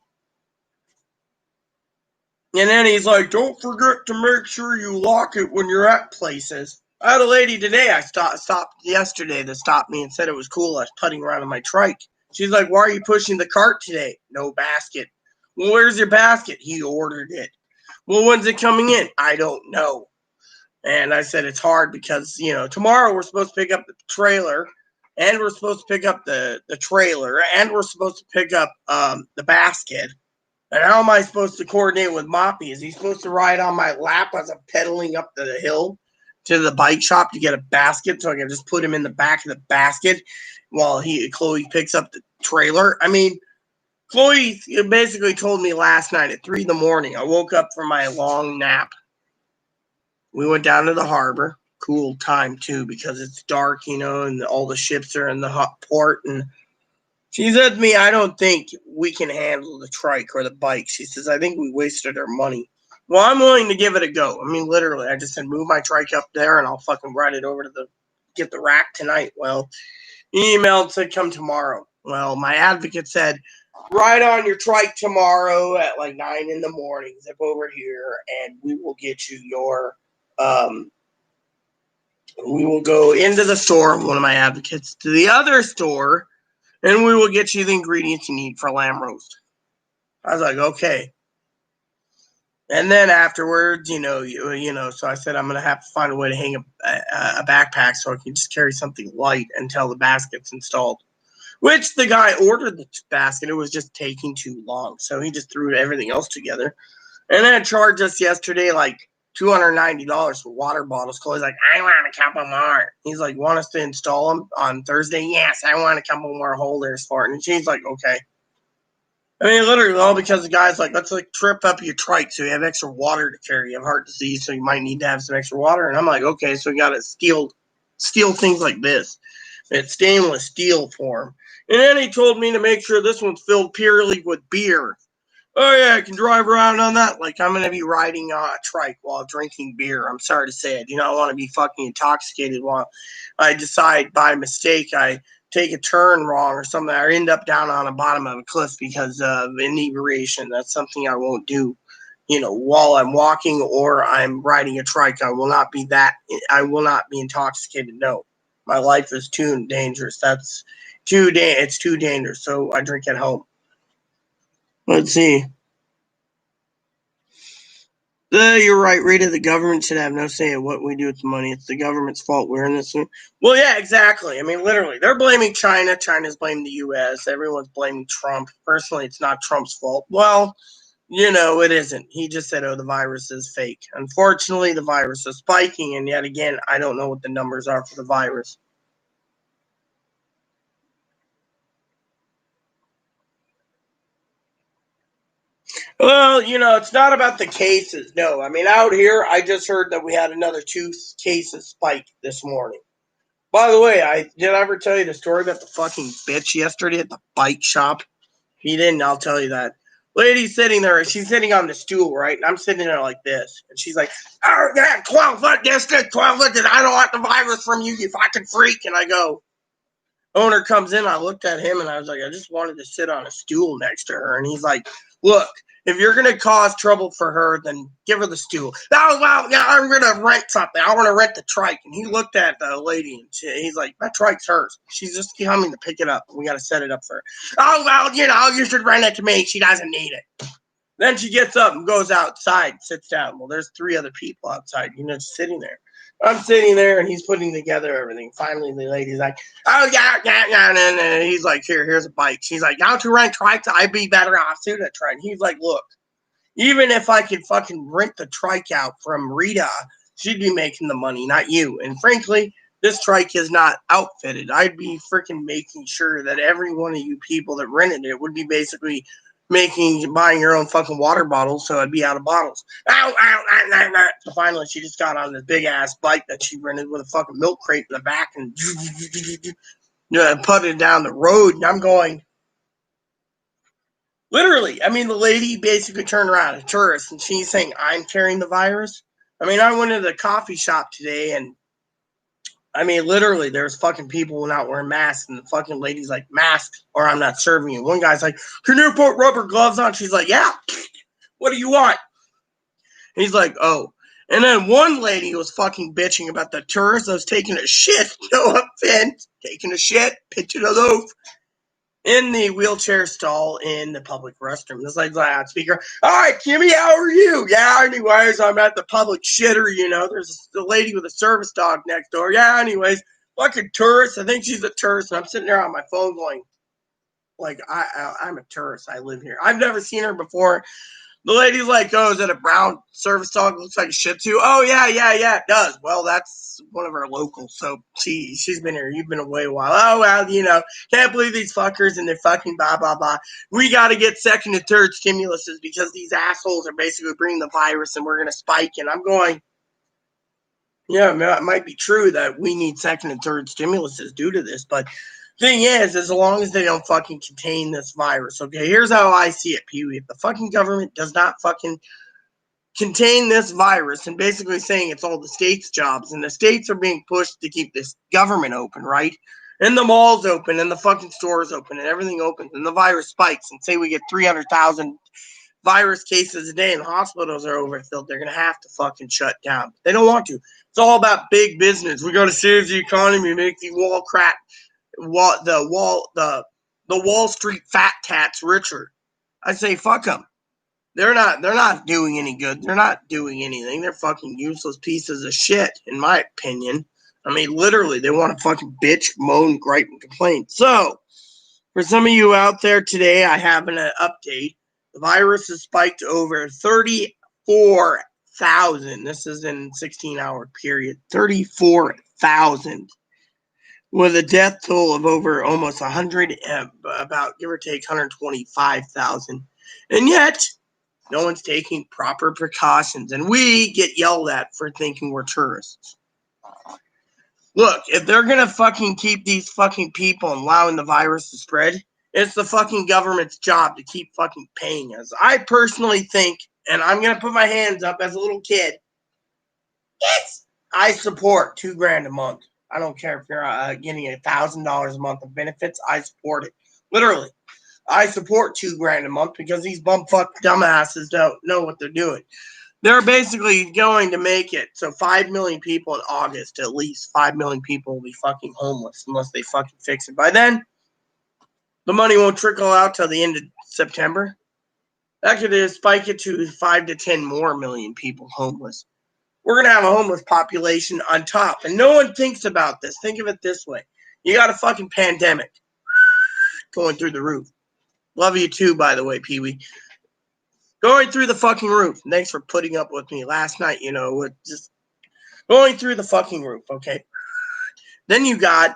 And then he's like, don't forget to make sure you lock it when you're at places. I had a lady today, I stopped yesterday that stopped me and said it was cool. I was putting around on my trike. She's like, why are you pushing the cart today? No basket. Well, where's your basket? He ordered it. Well, when's it coming in? I don't know. And I said, it's hard because, you know, tomorrow we're supposed to pick up the trailer and we're supposed to pick up the trailer and we're supposed to pick up the basket. And how am I supposed to coordinate with Moppy? Is he supposed to ride on my lap as I'm pedaling up the hill to the bike shop to get a basket so I can just put him in the back of the basket while Chloe picks up the trailer? I mean, Chloe basically told me last night at 3 a.m. I woke up from my long nap. We went down to the harbor. Cool time, too, because it's dark, you know, and all the ships are in the hot port. And she said to me, I don't think we can handle the trike or the bike. She says, I think we wasted our money. Well, I'm willing to give it a go. I mean, literally, I just said, move my trike up there and I'll fucking ride it over to get the rack tonight. Well, he emailed, said, come tomorrow. Well, my advocate said, ride on your trike tomorrow at like 9 in the morning. Zip over here, and we will get you your. We will go into the store, one of my advocates, to the other store, and we will get you the ingredients you need for lamb roast. I was like, okay. And then afterwards, so I said I'm gonna have to find a way to hang a backpack so I can just carry something light until the basket's installed. Which the guy ordered the basket, it was just taking too long, so he just threw everything else together, and then charged us yesterday like $290 for water bottles. Chloe's like, I want a couple more. He's like, want us to install them on Thursday? Yes, I want a couple more holders for it. And she's like, okay. I mean, literally, all because the guy's like, let's like trip up your trike so you have extra water to carry. You have heart disease, so you might need to have some extra water. And I'm like, okay, so we got to steel things like this. It's stainless steel for him. And then he told me to make sure this one's filled purely with beer. Oh, yeah, I can drive around on that. Like, I'm going to be riding on a trike while drinking beer. I'm sorry to say, I do not want to be fucking intoxicated while I decide by mistake I take a turn wrong or something. I end up down on the bottom of a cliff because of inebriation. That's something I won't do, while I'm walking or I'm riding a trike. I will not be intoxicated. No, my life is too dangerous. It's too dangerous. So I drink at home. Let's see. You're right, Rita. The government should have no say in what we do with the money. It's the government's fault we're in this. Well, yeah, exactly. I mean, literally, they're blaming China. China's blaming the U.S. Everyone's blaming Trump. Personally, it's not Trump's fault. Well, it isn't. He just said, the virus is fake. Unfortunately, the virus is spiking, and yet again, I don't know what the numbers are for the virus. Well, it's not about the cases. No, I mean, out here, I just heard that we had another 2 cases spike this morning. By the way, did I ever tell you the story about the fucking bitch yesterday at the bike shop? If you didn't, I'll tell you that. Lady's sitting there, she's sitting on the stool, right? And I'm sitting there like this. And she's like, oh, yeah, 12-foot distance, 12-foot distance. I don't want the virus from you fucking freak. And I go, owner comes in, I looked at him and I was like, I just wanted to sit on a stool next to her. And he's like, look, if you're going to cause trouble for her, then give her the stool. Oh, well, yeah, I'm going to rent something. I want to rent the trike. And he looked at the lady and he's like, that trike's hers. She's just coming to pick it up. We got to set it up for her. Oh, well, you should rent it to me. She doesn't need it. Then she gets up and goes outside, sits down. Well, there's 3 other people outside, just sitting there. I'm sitting there and he's putting together everything. Finally, the lady's like, oh, yeah. And he's like, here's a bike. She's like, how to rent trikes? I'd be better off to the trike. He's like, look, even if I could fucking rent the trike out from Rita, she'd be making the money, not you. And frankly, this trike is not outfitted. I'd be freaking making sure that every one of you people that rented it would be basically buying your own fucking water bottles, so I'd be out of bottles. So finally, she just got on this big ass bike that she rented with a fucking milk crate in the back and put it down the road. And I'm going, literally. I mean, the lady basically turned around, a tourist, and she's saying, I'm carrying the virus. I mean, I went to the coffee shop today, and I mean, literally, there's fucking people not wearing masks, and the fucking lady's like, mask, or I'm not serving you. One guy's like, can you put rubber gloves on? She's like, yeah. What do you want? And he's like, oh. And then one lady was fucking bitching about the tourist that was taking a shit, no offense, taking a shit, pitching a loaf in the wheelchair stall in the public restroom. It's like loudspeaker. All right, Kimmy, how are you? Yeah, anyways, I'm at the public shitter, There's a lady with a service dog next door. Yeah, anyways, fucking tourist. I think she's a tourist. And I'm sitting there on my phone going, like, I'm a tourist. I live here. I've never seen her before. The lady's like, oh, is that a brown service dog? Looks like a Shih Tzu. Oh, yeah, it does. Well, that's one of our locals. So she's been here. You've been away a while. Oh, well, can't believe these fuckers and they're fucking blah, blah, blah. We got to get 2nd and 3rd stimuluses because these assholes are basically bringing the virus and we're going to spike. And I'm going, yeah, it might be true that we need 2nd and 3rd stimuluses due to this, but thing is, as long as they don't fucking contain this virus, okay? Here's how I see it, Pee-wee. If the fucking government does not fucking contain this virus and basically saying it's all the states' jobs, and the states are being pushed to keep this government open, right? and the malls open, and the fucking stores open, and everything opens, and the virus spikes, and say we get 300,000 virus cases a day and hospitals are overfilled, they're going to have to fucking shut down. They don't want to. It's all about big business. We got to save the economy, make the Wall Street fat cats richer. I say fuck them. They're not doing any good. They're not doing anything. They're fucking useless pieces of shit, in my opinion. I mean, literally, they want to fucking bitch, moan, gripe, and complain. So, for some of you out there today, I have an update. The virus has spiked over 34,000. This is in 16-hour period. 34,000. With a death toll of over almost 100, about give or take 125,000. And yet, no one's taking proper precautions. And we get yelled at for thinking we're tourists. Look, if they're going to fucking keep these fucking people and allowing the virus to spread, it's the fucking government's job to keep fucking paying us. I personally think, and I'm going to put my hands up as a little kid, yes, I support $2,000 a month. I don't care if you're getting $1,000 a month of benefits. I support it. Literally. I support $2,000 a month because these bumfuck dumbasses don't know what they're doing. They're basically going to make it so 5 million people in August, at least 5 million people will be fucking homeless unless they fucking fix it. By then, the money won't trickle out till the end of September. That could spike it to 5 to 10 more million people homeless. We're going to have a homeless population on top. And no one thinks about this. Think of it this way. You got a fucking pandemic going through the roof. Love you too, by the way, Pee-wee. Going through the fucking roof. Thanks for putting up with me last night, with just going through the fucking roof, okay? Then you got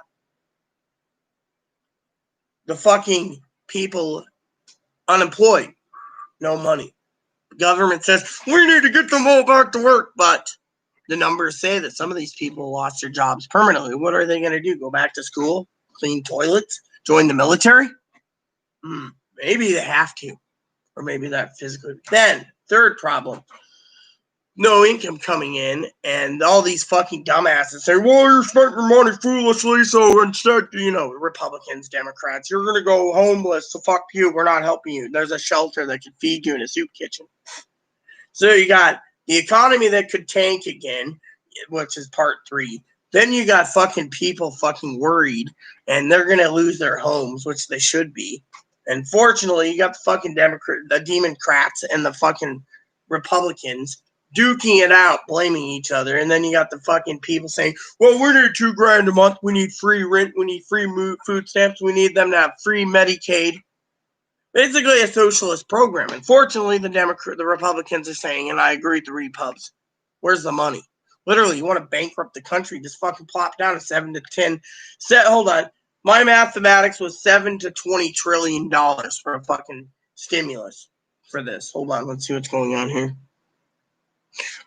the fucking people unemployed. No money. The government says, we need to get them all back to work, but the numbers say that some of these people lost their jobs permanently. What are they going to do? Go back to school? Clean toilets? Join the military? Maybe they have to. Or maybe that physically. Then, third problem. No income coming in, and all these fucking dumbasses say, well, you're spending your money foolishly, so instead, Republicans, Democrats, you're going to go homeless, so fuck you, we're not helping you. There's a shelter that can feed you in a soup kitchen. So you got the economy that could tank again, which is part 3. Then you got fucking people fucking worried, and they're going to lose their homes, which they should be. And fortunately, you got the fucking the Democrats and the fucking Republicans duking it out, blaming each other. And then you got the fucking people saying, well, we need $2,000 a month. We need free rent. We need free food stamps. We need them to have free Medicaid. Basically a socialist program. And fortunately, the Republicans are saying, and I agree with the Repubs, where's the money? Literally, you want to bankrupt the country, just fucking plop down to 7 to 10. Hold on. My mathematics was $7 to $20 trillion for a fucking stimulus for this. Hold on, let's see what's going on here.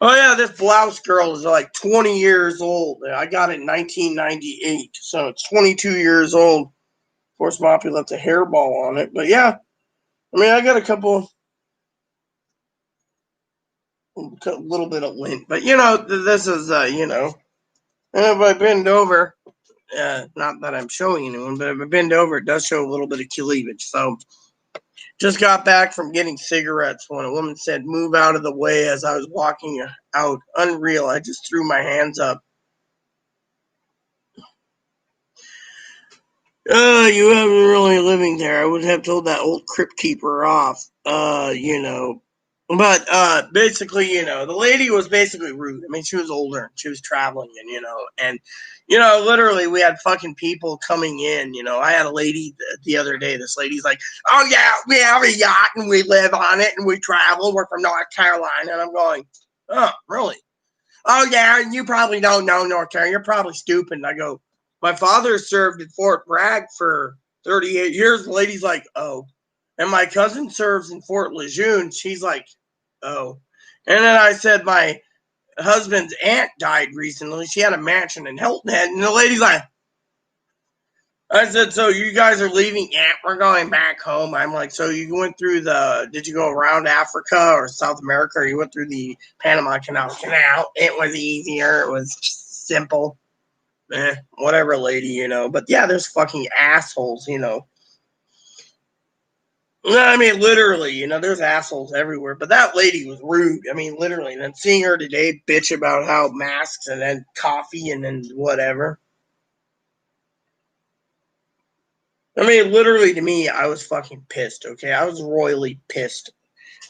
Oh yeah, this blouse girl is like 20 years old. I got it in 1998, so it's 22 years old. Of course, Moppy left a hairball on it, but yeah. I mean, I got a little bit of lint, but this is, and if I bend over, not that I'm showing anyone, but if I bend over, it does show a little bit of cleavage. So, just got back from getting cigarettes when a woman said, move out of the way as I was walking out. Unreal. I just threw my hands up. You haven't really living there. I would have told that old crypt keeper off, But, basically, the lady was basically rude. I mean, she was older. She was traveling and, literally we had fucking people coming in, I had a lady the other day. This lady's like, oh, yeah, we have a yacht and we live on it and we travel. We're from North Carolina. And I'm going, oh, really? Oh, yeah, you probably don't know North Carolina. You're probably stupid. And I go, my father served at Fort Bragg for 38 years. The lady's like, oh. And my cousin serves in Fort Lejeune. She's like, oh. And then I said, my husband's aunt died recently. She had a mansion in Hilton Head. And the lady's like, I said, so you guys are leaving? Yeah, we're going back home. I'm like, so you went through did you go around Africa or South America, or you went through the Panama Canal? It was easier. It was simple. Whatever, lady, you know. But yeah, there's fucking assholes, you know. No, I mean, literally, you know, there's assholes everywhere. But that lady was rude. I mean, literally. And then seeing her today bitch about how masks and then coffee and then whatever. I mean, literally, to me, I was fucking pissed, okay? I was royally pissed.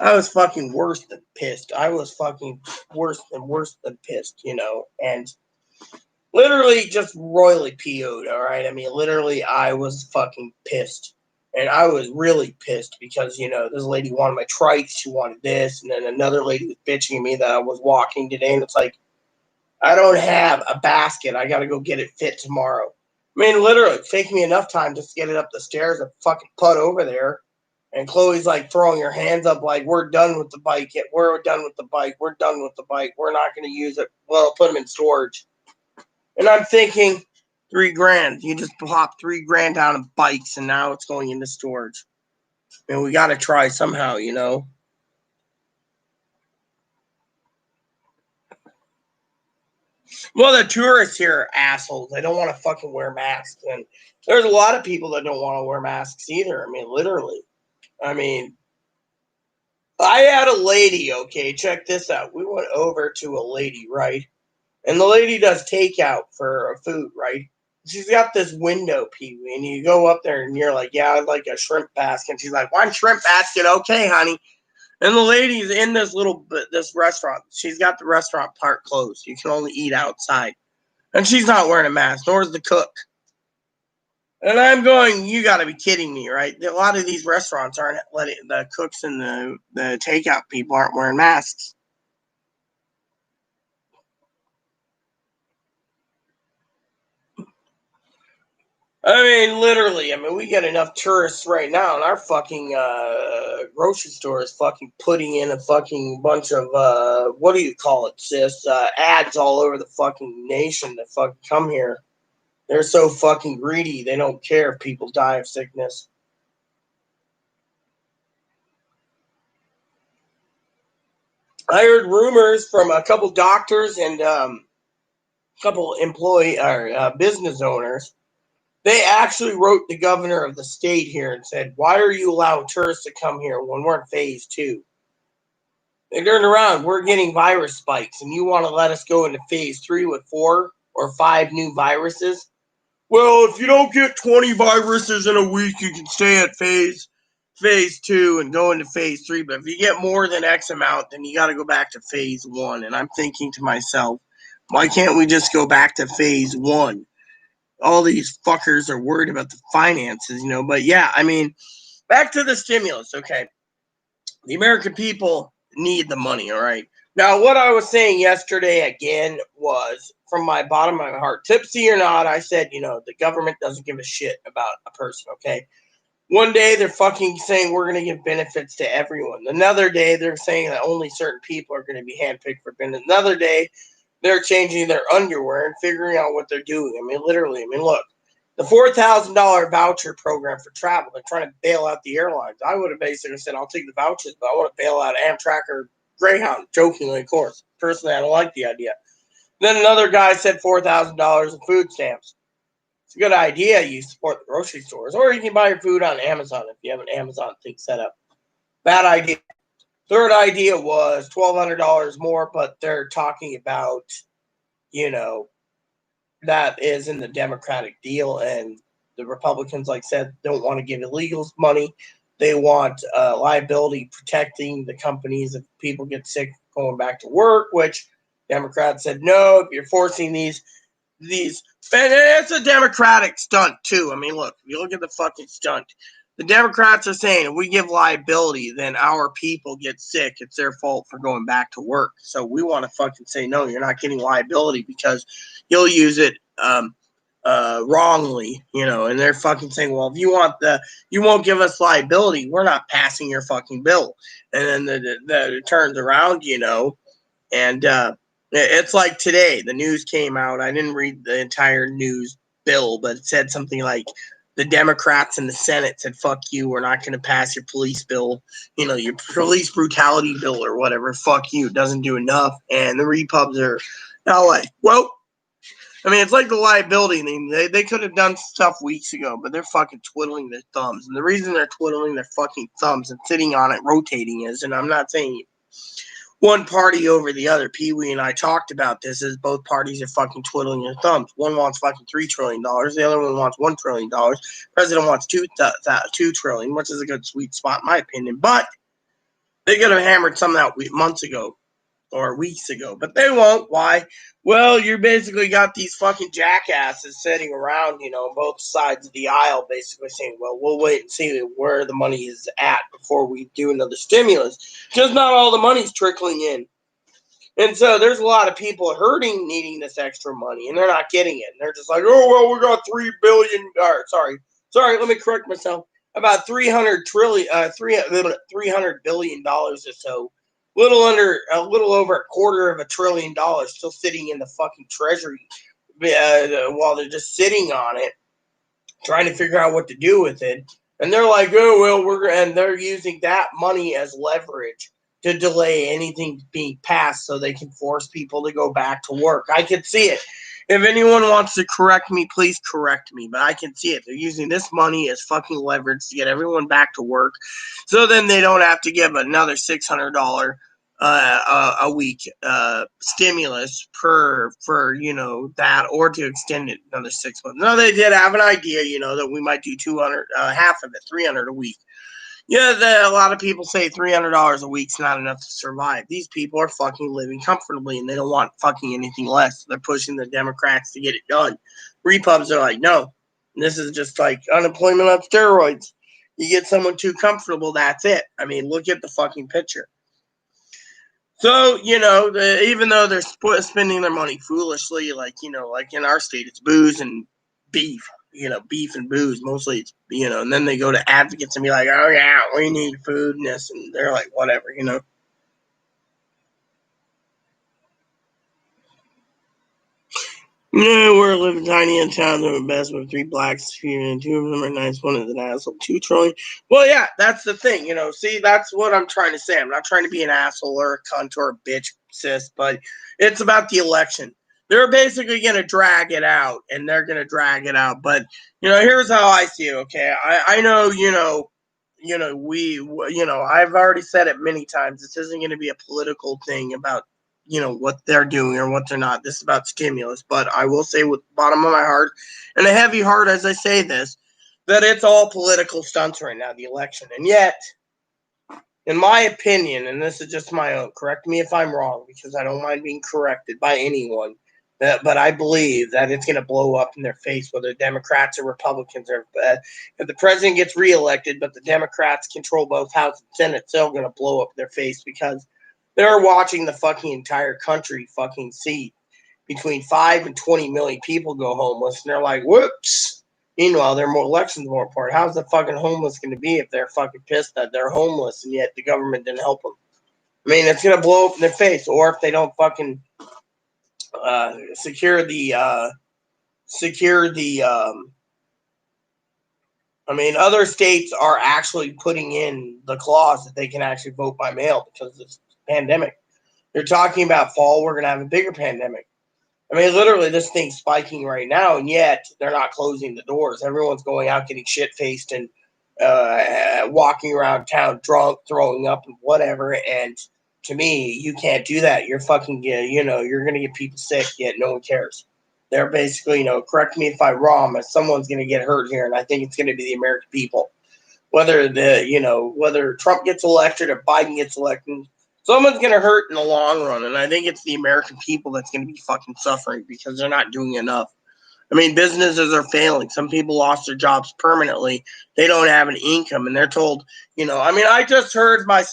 I was fucking worse than pissed. I was fucking worse than pissed, you know? And literally just royally PO'd, all right? I mean, literally, I was fucking pissed. And I was really pissed because, you know, this lady wanted my trikes, she wanted this, and then another lady was bitching at me that I was walking today, and it's like, I don't have a basket. I gotta go get it fit tomorrow. I mean, literally, it's taking me enough time just to get it up the stairs and fucking put over there. And Chloe's like throwing her hands up like, we're done with the bike. We're done with the bike. We're done with the bike. We're not going to use it. Well, put them in storage. And I'm thinking, $3,000. You just plop $3,000 down on bikes, and now it's going into storage. And we got to try somehow, you know. Well, the tourists here are assholes. They don't want to fucking wear masks. And there's a lot of people that don't want to wear masks either. I mean, literally. I mean, I had a lady, okay, check this out. We went over to a lady, right? And the lady does takeout for food, right? She's got this window, Pee-wee, and you go up there and you're like, yeah, I'd like a shrimp basket. And she's like, one shrimp basket, okay, honey. And the lady's in this restaurant. She's got the restaurant part closed. You can only eat outside. And she's not wearing a mask, nor is the cook. And I'm going, you got to be kidding me, right? A lot of these restaurants aren't letting the cooks and the takeout people aren't wearing masks. I mean, literally. I mean, we get enough tourists right now, and our fucking grocery store is fucking putting in a fucking bunch of what do you call it, sis? Ads all over the fucking nation to fucking come here. They're so fucking greedy. They don't care if people die of sickness. I heard rumors from a couple doctors and couple employee or business owners. They actually wrote the governor of the state here and said, why are you allowing tourists to come here when we're in phase 2? They turned around, we're getting virus spikes, and you want to let us go into phase 3 with 4 or 5 new viruses? Well, if you don't get 20 viruses in a week, you can stay at phase 2 and go into phase 3. But if you get more than X amount, then you got to go back to phase 1. And I'm thinking to myself, why can't we just go back to phase 1? All these fuckers are worried about the finances, you know. But yeah, I mean, back to the stimulus. Okay, the American people need the money. All right. Now, what I was saying yesterday again was from my bottom of my heart, tipsy or not, I said, you know, the government doesn't give a shit about a person. Okay. One day they're fucking saying we're going to give benefits to everyone. Another day they're saying that only certain people are going to be handpicked for benefits. Another day they're changing their underwear and figuring out what they're doing. I mean, literally. I mean, look, the $4,000 voucher program for travel, they're trying to bail out the airlines. I would have basically said, I'll take the vouchers, but I want to bail out Amtrak or Greyhound, jokingly, of course. Personally, I don't like the idea. Then another guy said $4,000 in food stamps. It's a good idea. You support the grocery stores, or you can buy your food on Amazon if you have an Amazon thing set up. Bad idea. Third idea was $1,200 more, but they're talking about, you know, that is in the Democratic deal, and the Republicans, like I said, don't want to give illegals money. They want liability protecting the companies if people get sick going back to work, which Democrats said no. If you're forcing these, and it's a Democratic stunt too. I mean, look, if you look at the fucking stunt, the Democrats are saying if we give liability, then our people get sick. It's their fault for going back to work. So we want to fucking say no. You're not getting liability because you'll use it wrongly, you know. And they're fucking saying, well, if you won't give us liability, we're not passing your fucking bill. And then it turns around, you know, and it's like today, the news came out. I didn't read the entire news bill, but it said something like the Democrats in the Senate said, fuck you, we're not going to pass your police bill, you know, your police brutality bill or whatever. Fuck you, it doesn't do enough. And the Repubs are now like, well, I mean, it's like the liability thing. They could have done stuff weeks ago, but they're fucking twiddling their thumbs. And the reason they're twiddling their fucking thumbs and sitting on it, rotating is, and I'm not saying one party over the other. Pee-wee and I talked about this, as both parties are fucking twiddling their thumbs. One wants fucking $3 trillion. The other one wants $1 trillion. President wants $2 trillion, which is a good sweet spot in my opinion. But they could have hammered some out months ago or weeks ago, but they won't. Why? Well, you basically got these fucking jackasses sitting around, both sides of the aisle, basically saying, well, we'll wait and see where the money is at before we do another stimulus, because not all the money's trickling in. And so there's a lot of people hurting, needing this extra money, and they're not getting it. And they're just like, oh, well, we got $3 billion, sorry, let me correct myself, about $300 billion or so. A little over $250 billion still sitting in the fucking treasury while they're just sitting on it, trying to figure out what to do with it. And they're like, oh, well, and they're using that money as leverage to delay anything being passed so they can force people to go back to work. I can see it. If anyone wants to correct me, please correct me, but I can see it. They're using this money as fucking leverage to get everyone back to work, so then they don't have to give another $600 a week stimulus for that, or to extend it another 6 months. No, they did have an idea, that we might do 200, half of it, 300 a week. Yeah, a lot of people say $300 a week's not enough to survive. These people are fucking living comfortably, and they don't want fucking anything less. They're pushing the Democrats to get it done. Repubs are like, no, this is just like unemployment on steroids. You get someone too comfortable, that's it. I mean, look at the fucking picture. So, even though they're spending their money foolishly, like in our state, it's booze and beef. Beef and booze, mostly it's, and then they go to advocates and be like, oh yeah, we need food and this, and they're like, whatever, we're living tiny in town, they're the best with 3 blacks here, and 2 of them are nice, 1 is an asshole, 2 trolling. Well, yeah, that's the thing, see, that's what I'm trying to say. I'm not trying to be an asshole or a cunt or a bitch, sis, but it's about the election. They're basically going to drag it out, and they're going to drag it out. But, here's how I see it, okay? I know, I've already said it many times. This isn't going to be a political thing about, what they're doing or what they're not. This is about stimulus. But I will say with the bottom of my heart and a heavy heart as I say this, that it's all political stunts right now, the election. And yet, in my opinion, and this is just my own, correct me if I'm wrong, because I don't mind being corrected by anyone, but I believe that it's going to blow up in their face, whether Democrats or Republicans. Or if the president gets reelected, but the Democrats control both House and Senate, it's still going to blow up in their face, because they're watching the fucking entire country fucking see between 5 and 20 million people go homeless, and they're like, whoops. Meanwhile, their elections more important. How's the fucking homeless going to be if they're fucking pissed that they're homeless and yet the government didn't help them? I mean, it's going to blow up in their face. Or if they don't fucking secure the other states are actually putting in the clause that they can actually vote by mail because of this pandemic. They're talking about fall, we're going to have a bigger pandemic. I mean, literally, this thing's spiking right now, and yet they're not closing the doors. Everyone's going out getting shit-faced and walking around town drunk, throwing up, and whatever. And to me, you can't do that. You're fucking, you're going to get people sick, yet no one cares. They're basically, correct me if I'm wrong, but someone's going to get hurt here, and I think it's going to be the American people. Whether whether Trump gets elected or Biden gets elected, someone's going to hurt in the long run, and I think it's the American people that's going to be fucking suffering because they're not doing enough. I mean, businesses are failing. Some people lost their jobs permanently. They don't have an income, and they're told, I just heard my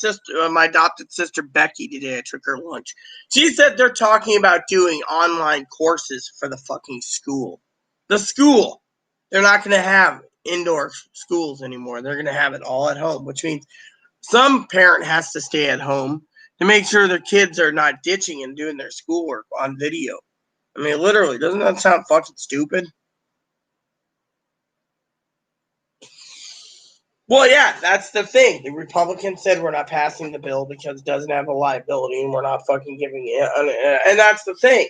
adopted sister, Becky, today. I took her lunch. She said they're talking about doing online courses for the fucking school. The school. They're not going to have indoor schools anymore. They're going to have it all at home, which means some parent has to stay at home to make sure their kids are not ditching and doing their schoolwork on video. I mean, literally, doesn't that sound fucking stupid? Well, yeah, that's the thing. The Republicans said we're not passing the bill because it doesn't have a liability and we're not fucking giving it. And that's the thing.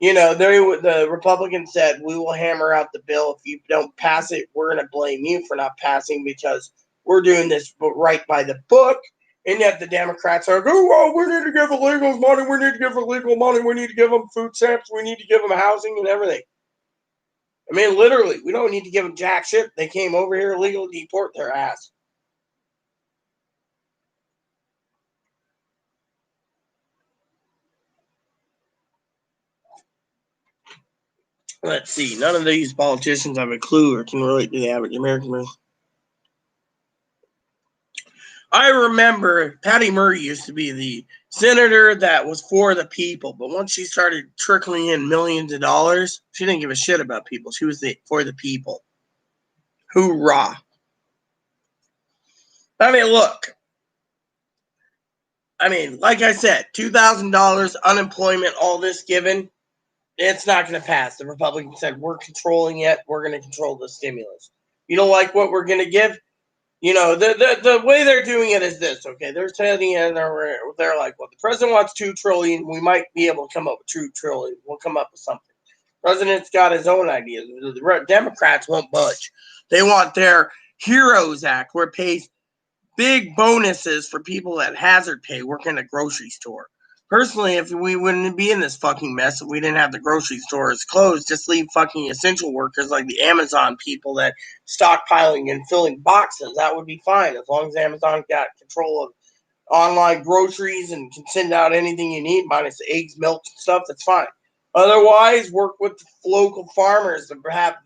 The Republicans said, we will hammer out the bill. If you don't pass it, we're going to blame you for not passing because we're doing this right by the book. And yet the Democrats are, we need to give illegals money. We need to give illegal money. We need to give them food stamps. We need to give them housing and everything. I mean, literally, we don't need to give them jack shit. They came over here illegally, deport their ass. Let's see. None of these politicians have a clue or can relate to the average American. I remember Patty Murray used to be the senator that was for the people, but once she started trickling in millions of dollars, she didn't give a shit about people. She was for the people. Hoorah. I mean, look. I mean, like I said, $2,000 unemployment, all this given, it's not going to pass. The Republicans said, we're controlling it. We're going to control the stimulus. You don't like what we're going to give? The way they're doing it is this, okay? They're telling you, they're like, well, the president wants $2 trillion. We might be able to come up with $2 trillion. We'll come up with something. The president's got his own ideas. The Democrats won't budge. They want their HEROES Act, where it pays big bonuses for people at hazard pay working at a grocery store. Personally, if we wouldn't be in this fucking mess if we didn't have the grocery stores closed, just leave fucking essential workers like the Amazon people that stockpiling and filling boxes. That would be fine as long as Amazon got control of online groceries and can send out anything you need, minus eggs, milk, and stuff. That's fine. Otherwise, work with local farmers to have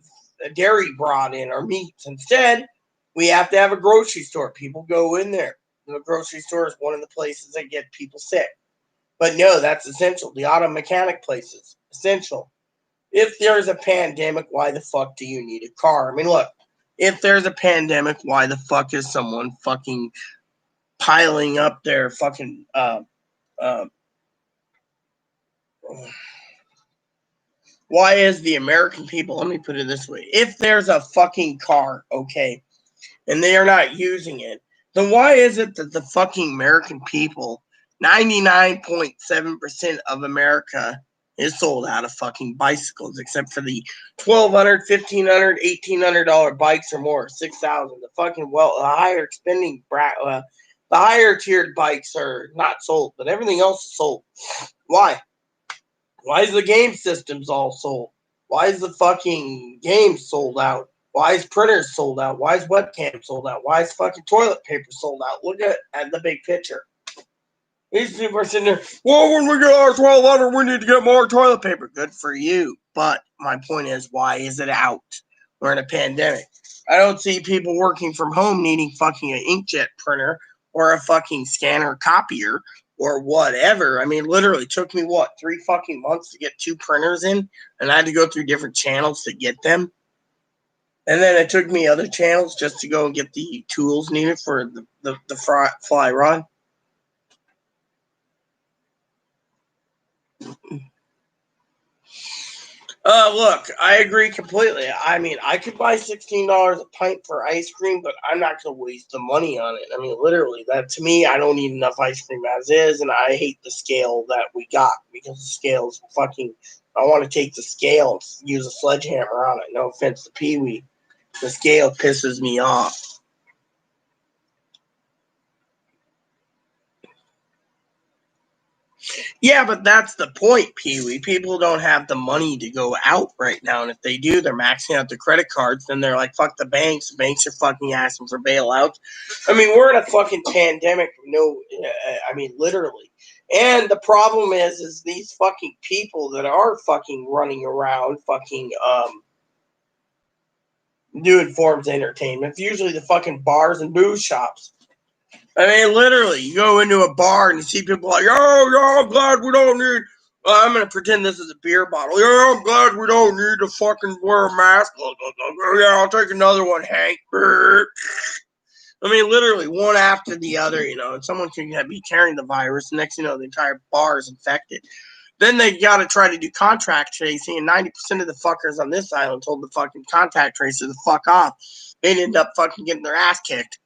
a dairy brought in or meats. Instead, we have to have a grocery store. People go in there. The grocery store is one of the places that get people sick. But no, that's essential. The auto mechanic places, essential. If there's a pandemic, why the fuck do you need a car? I mean, look, if there's a pandemic, why the fuck is someone fucking piling up their fucking why is the American people, let me put it this way, if there's a fucking car, okay, and they are not using it, then why is it that the fucking American people, 99.7% of America is sold out of fucking bicycles, except for the $1,200, $1,500, $1,800 bikes or more, $6,000. The fucking the higher spending the higher tiered bikes are not sold, but everything else is sold. Why? Why is the game systems all sold? Why is the fucking games sold out? Why is printers sold out? Why is webcam sold out? Why is fucking toilet paper sold out? Look at the big picture. These people are sitting there, well, when we get our $1,200, we need to get more toilet paper. Good for you. But my point is, why is it out? We're in a pandemic. I don't see people working from home needing fucking an inkjet printer or a fucking scanner copier or whatever. I mean, literally took me, 3 fucking months to get 2 printers in, and I had to go through different channels to get them. And then it took me other channels just to go and get the tools needed for the fly rod. Look, I agree completely. I mean, I could buy $16 a pint for ice cream, but I'm not going to waste the money on it. I mean, literally, that to me, I don't need enough ice cream as is, and I hate the scale that we got because the scale's fucking. I want to take the scale and use a sledgehammer on it. No offense to Pee Wee. The scale pisses me off. Yeah, but that's the point, Pee-wee. People don't have the money to go out right now, and if they do, they're maxing out their credit cards. Then they're like, fuck the banks. The banks are fucking asking for bailouts. I mean, we're in a fucking pandemic. Literally. And the problem is these fucking people that are fucking running around fucking doing forms of entertainment. It's usually the fucking bars and booze shops. I mean, literally, you go into a bar and you see people like, I'm glad we don't need, I'm going to pretend this is a beer bottle. Yeah, I'm glad we don't need to fucking wear a mask. Yeah, I'll take another one, Hank. I mean, literally, one after the other, and someone can be carrying the virus. The next, the entire bar is infected. Then they got to try to do contact tracing, and 90% of the fuckers on this island told the fucking contact tracer to fuck off. They'd end up fucking getting their ass kicked.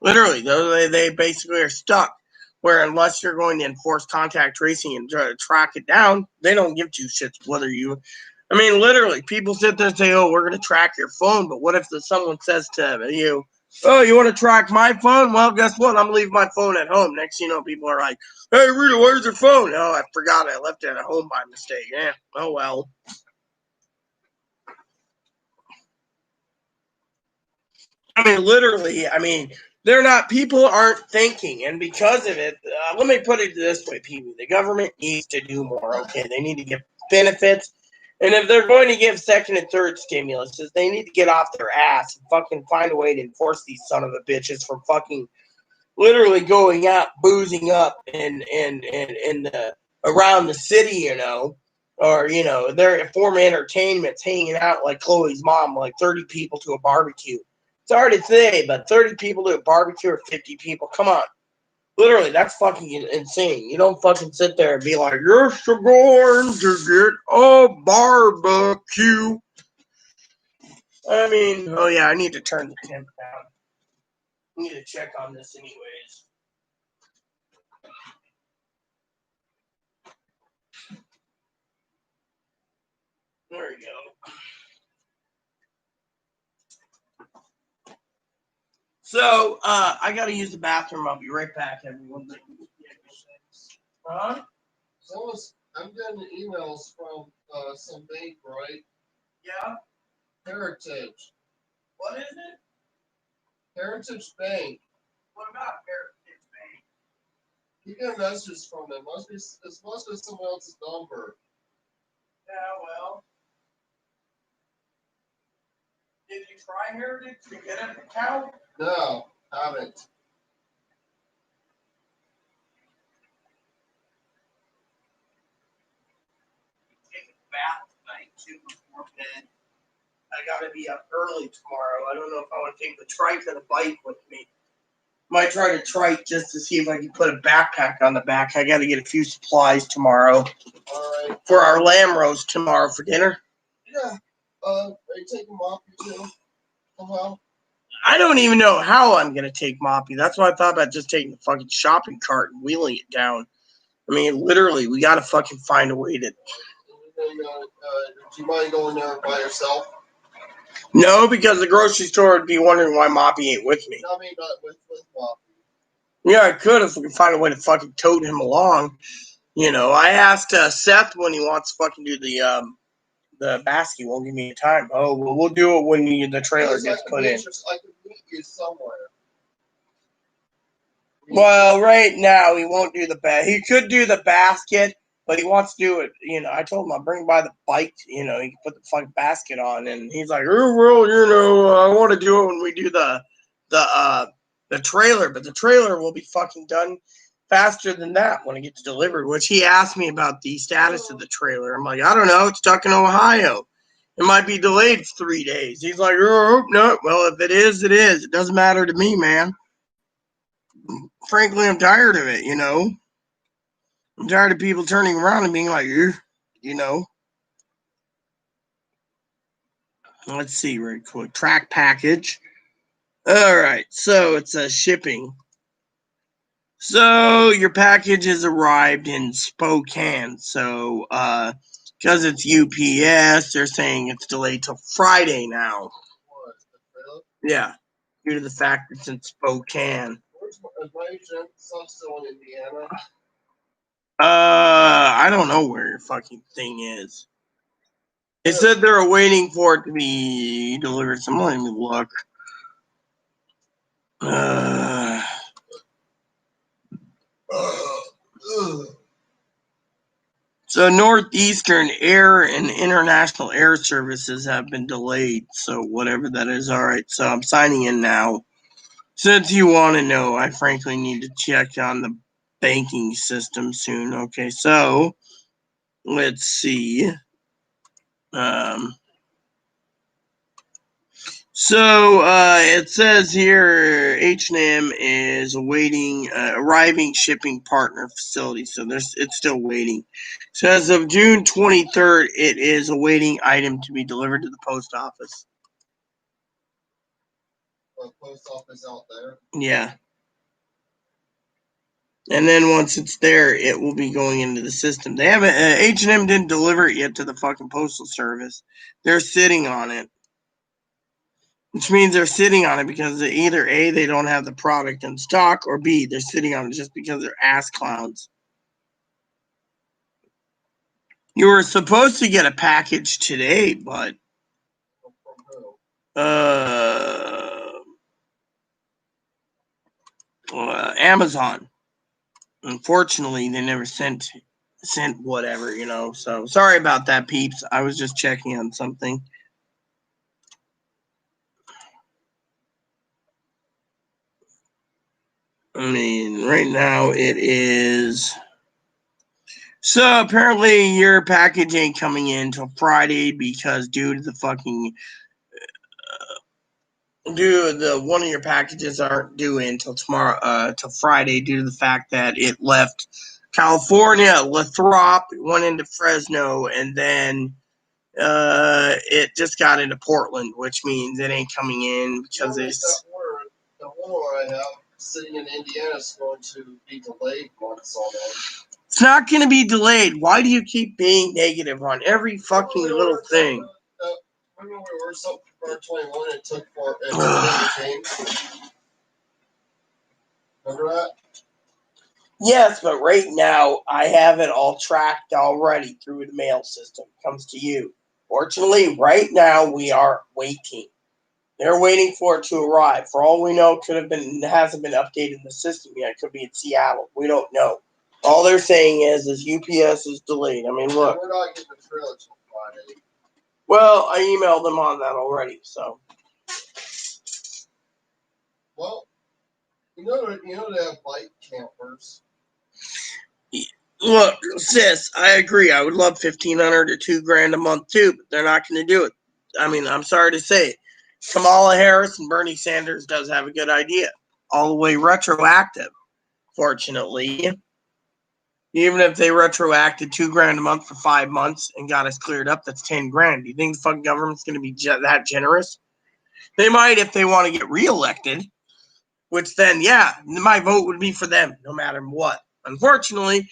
Literally, they basically are stuck. where unless you're going to enforce contact tracing and try to track it down, they don't give two shits whether you. I mean, literally, people sit there and say, "Oh, we're going to track your phone," but what if someone says to you, "Oh, you want to track my phone? Well, guess what? I'm leaving my phone at home." Next thing you know, people are like, "Hey, Rita, where's your phone?" "Oh, I forgot. I left it at home by mistake." Yeah. Oh well. I mean, literally, they're not, people aren't thinking. And because of it, let me put it this way, people, the government needs to do more. Okay. They need to give benefits. And if they're going to give second and third stimuluses, they need to get off their ass and fucking find a way to enforce these son of a bitches from fucking literally going out, boozing up in the, around the city, or, they're form entertainments, hanging out like Chloe's mom, like 30 people to a barbecue. It's hard to say, but 30 people to a barbecue or 50 people, come on. Literally, that's fucking insane. You don't fucking sit there and be like, "You're going to get a barbecue." I mean, oh yeah, I need to turn the temp down. I need to check on this anyways. There we go. So, I gotta use the bathroom. I'll be right back, everyone. Huh? So I'm getting emails from some bank, right? Yeah? Heritage. What is it? Heritage Bank. What about Heritage Bank? You get messages from them. This must be someone else's number. Yeah, well. Did you try Heritage to get an account? No, haven't. Take a bath tonight too before bed. I gotta be up early tomorrow. I don't know if I want to take the trike or the bike with me. Might try to trike just to see if I can put a backpack on the back. I gotta get a few supplies tomorrow. Alright. For our lamb roast tomorrow for dinner. Yeah. Are you taking Moppy too? Somehow? I don't even know how I'm gonna take Moppy. That's why I thought about just taking the fucking shopping cart and wheeling it down. I mean, literally, we gotta fucking find a way to. Do you mind going there by yourself? No, because the grocery store would be wondering why Moppy ain't with me. I mean, not with Moppy. Yeah, I could if we could find a way to fucking tote him along. I asked Seth when he wants to fucking do the basket. He won't give me a time. Oh, well, we'll do it when the trailer gets put in. I could meet you somewhere. Well, right now he won't do the basket. He could do the basket, but he wants to do it. I told him I'll bring by the bike. He can put the fucking basket on, and he's like, "Oh well, I want to do it when we do the trailer, but the trailer will be fucking done faster than that when it gets delivered." Which he asked me about the status of the trailer. I'm like, I don't know. It's stuck in Ohio. It might be delayed 3 days. He's like, "Oh no, well if it is, it is. It doesn't matter to me, man." Frankly, I'm tired of it, I'm tired of people turning around and being like, "Ugh," Let's see real quick. Track package. All right, so it says shipping. So your package has arrived in Spokane. So because it's UPS, they're saying it's delayed till Friday now. Yeah, due to the fact it's in Spokane. Is my son still in Indiana? I don't know where your fucking thing is. They said they're waiting for it to be delivered. So let me look. So Northeastern Air and International Air Services have been delayed. So whatever that is, all right. So I'm signing in now. Since you want to know, I frankly need to check on the banking system soon. Okay, so let's see. So it says here H&M is awaiting arriving shipping partner facility. So it's still waiting. So as of June 23rd, it is awaiting item to be delivered to the post office. The post office out there. Yeah. And then once it's there, it will be going into the system. They haven't. H&M didn't deliver it yet to the fucking postal service. They're sitting on it, which means they're sitting on it because either A, they don't have the product in stock, or B, they're sitting on it just because they're ass clowns. You were supposed to get a package today, but Amazon. Unfortunately, they never sent whatever, So sorry about that, peeps. I was just checking on something. I mean, right now it is. So apparently your package ain't coming in till Friday because due to the fucking one of your packages aren't due until tomorrow, till Friday, due to the fact that it left California, Lathrop, went into Fresno, and then it just got into Portland, which means it ain't coming in because it's. The one I have sitting in Indiana is going to be delayed months on end. It's not going to be delayed. Why do you keep being negative on every fucking little thing? Remember we ordered something for 21 and it took for it never came? Remember that? Yes, but right now I have it all tracked already through the mail system. It comes to you. Fortunately, right now we are waiting. They're waiting for it to arrive. For all we know, it hasn't been updated in the system yet. It could be in Seattle. We don't know. All they're saying is UPS is delayed. I mean, look. We're not getting the trailer till Friday. Well, I emailed them on that already, so. Well, you know they have bike campers. Look, sis, I agree. I would love $1,500 to $2,000 a month too, but they're not going to do it. I mean, I'm sorry to say it. Kamala Harris and Bernie Sanders does have a good idea. All the way retroactive, fortunately. Even if they retroacted $2,000 a month for 5 months and got us cleared up, that's $10,000. Do you think the fucking government's going to be that generous? They might if they want to get reelected, which then, yeah, my vote would be for them no matter what. Unfortunately,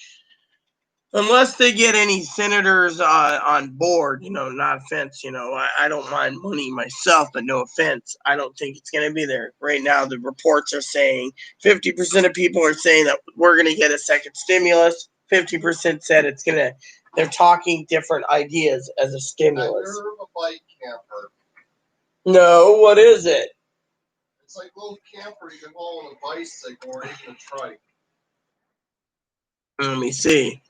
unless they get any senators on board, not offense, I don't mind money myself, but no offense, I don't think it's going to be there. Right now, the reports are saying 50% of people are saying that we're going to get a second stimulus. 50% said they're talking different ideas as a stimulus. I've heard of a bike camper. No, what is it? It's like a little camper you can haul on a bicycle or even a trike. Let me see.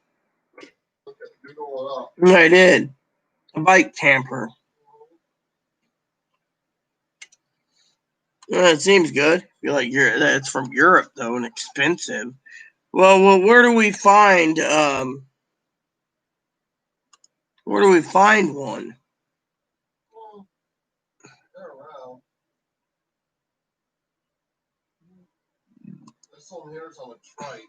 Okay, Google it up. I did. A bike camper. It seems good. I feel like that's from Europe though and expensive. Well, where do we find one? Well, they're around. This one here's on a trike.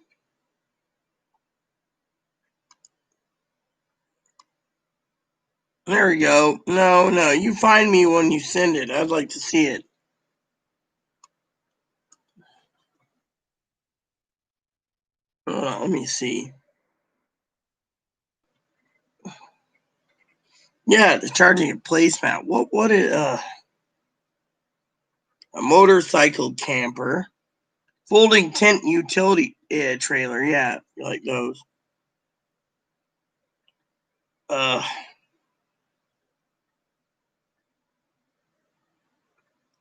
There we go. No, you find me when you send it. I'd like to see it. Let me see. Yeah, they're charging a placemat. What is a motorcycle camper, folding tent utility trailer? Yeah, you like those. I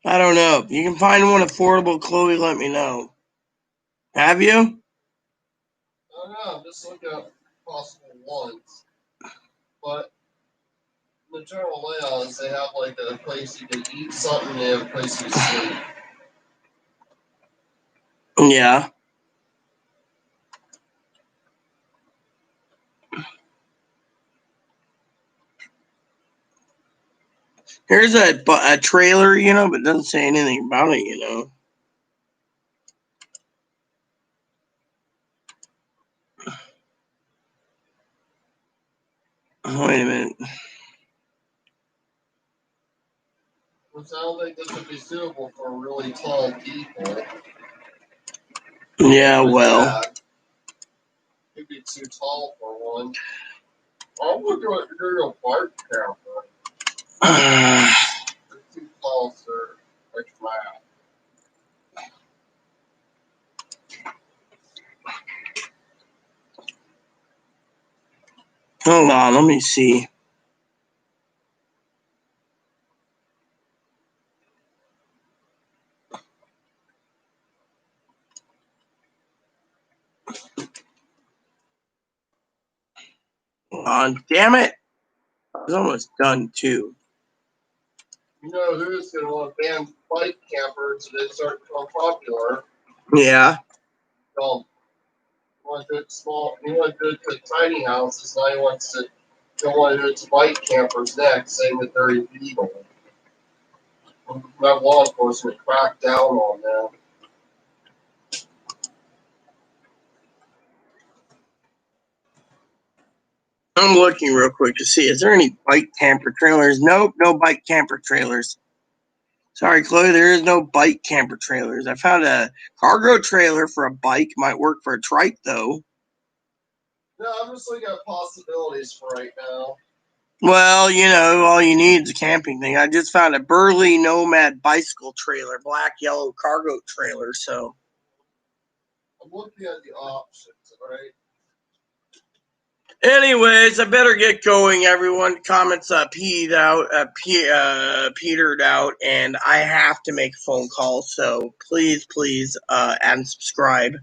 don't know. If you can find one affordable, Chloe, let me know. Have you? I don't know. I'm just looking at possible ones. But the general layout is they have like a place you can eat something and they have a place you can sleep. Yeah. Here's a trailer, but it doesn't say anything about it, Wait a minute. Which I don't think this would be suitable for really tall people. Yeah, well. be too tall for one. I'm looking at your bike camper. They're too tall, sir. They're flat. Hold on, let me see. Hold on, damn it. It's almost done too. You know who's going to want to ban bike campers if they start becoming popular? Yeah. Don't. You want to do it small. You want to do it to tiny houses. Now he wants to. Don't want to do it to bike campers next, saying that they're illegal. Let law enforcement crack down on them. I'm looking real quick to see, is there any bike camper trailers? Nope, no bike camper trailers. Sorry, Chloe, there is no bike camper trailers. I found a cargo trailer for a bike. Might work for a trike, though. No, I'm just looking at possibilities for right now. Well, you know, all you need is a camping thing. I just found a Burley Nomad bicycle trailer, black, yellow cargo trailer, so. I'm looking at the options, alright? Anyways, I better get going, everyone. Comments petered out, and I have to make a phone call. So please, add and subscribe.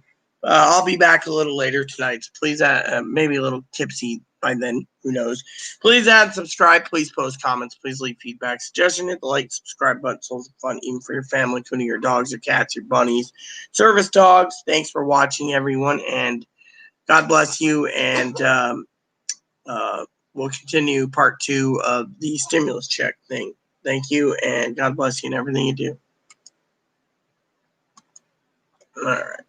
I'll be back a little later tonight. So please, maybe a little tipsy by then. Who knows? Please add and subscribe. Please post comments. Please leave feedback. Suggestion: hit the like, subscribe button. So it's fun, even for your family, including your dogs, your cats, your bunnies, service dogs. Thanks for watching, everyone, and God bless you, and we'll continue part 2 of the stimulus check thing. Thank you, and God bless you in everything you do. All right.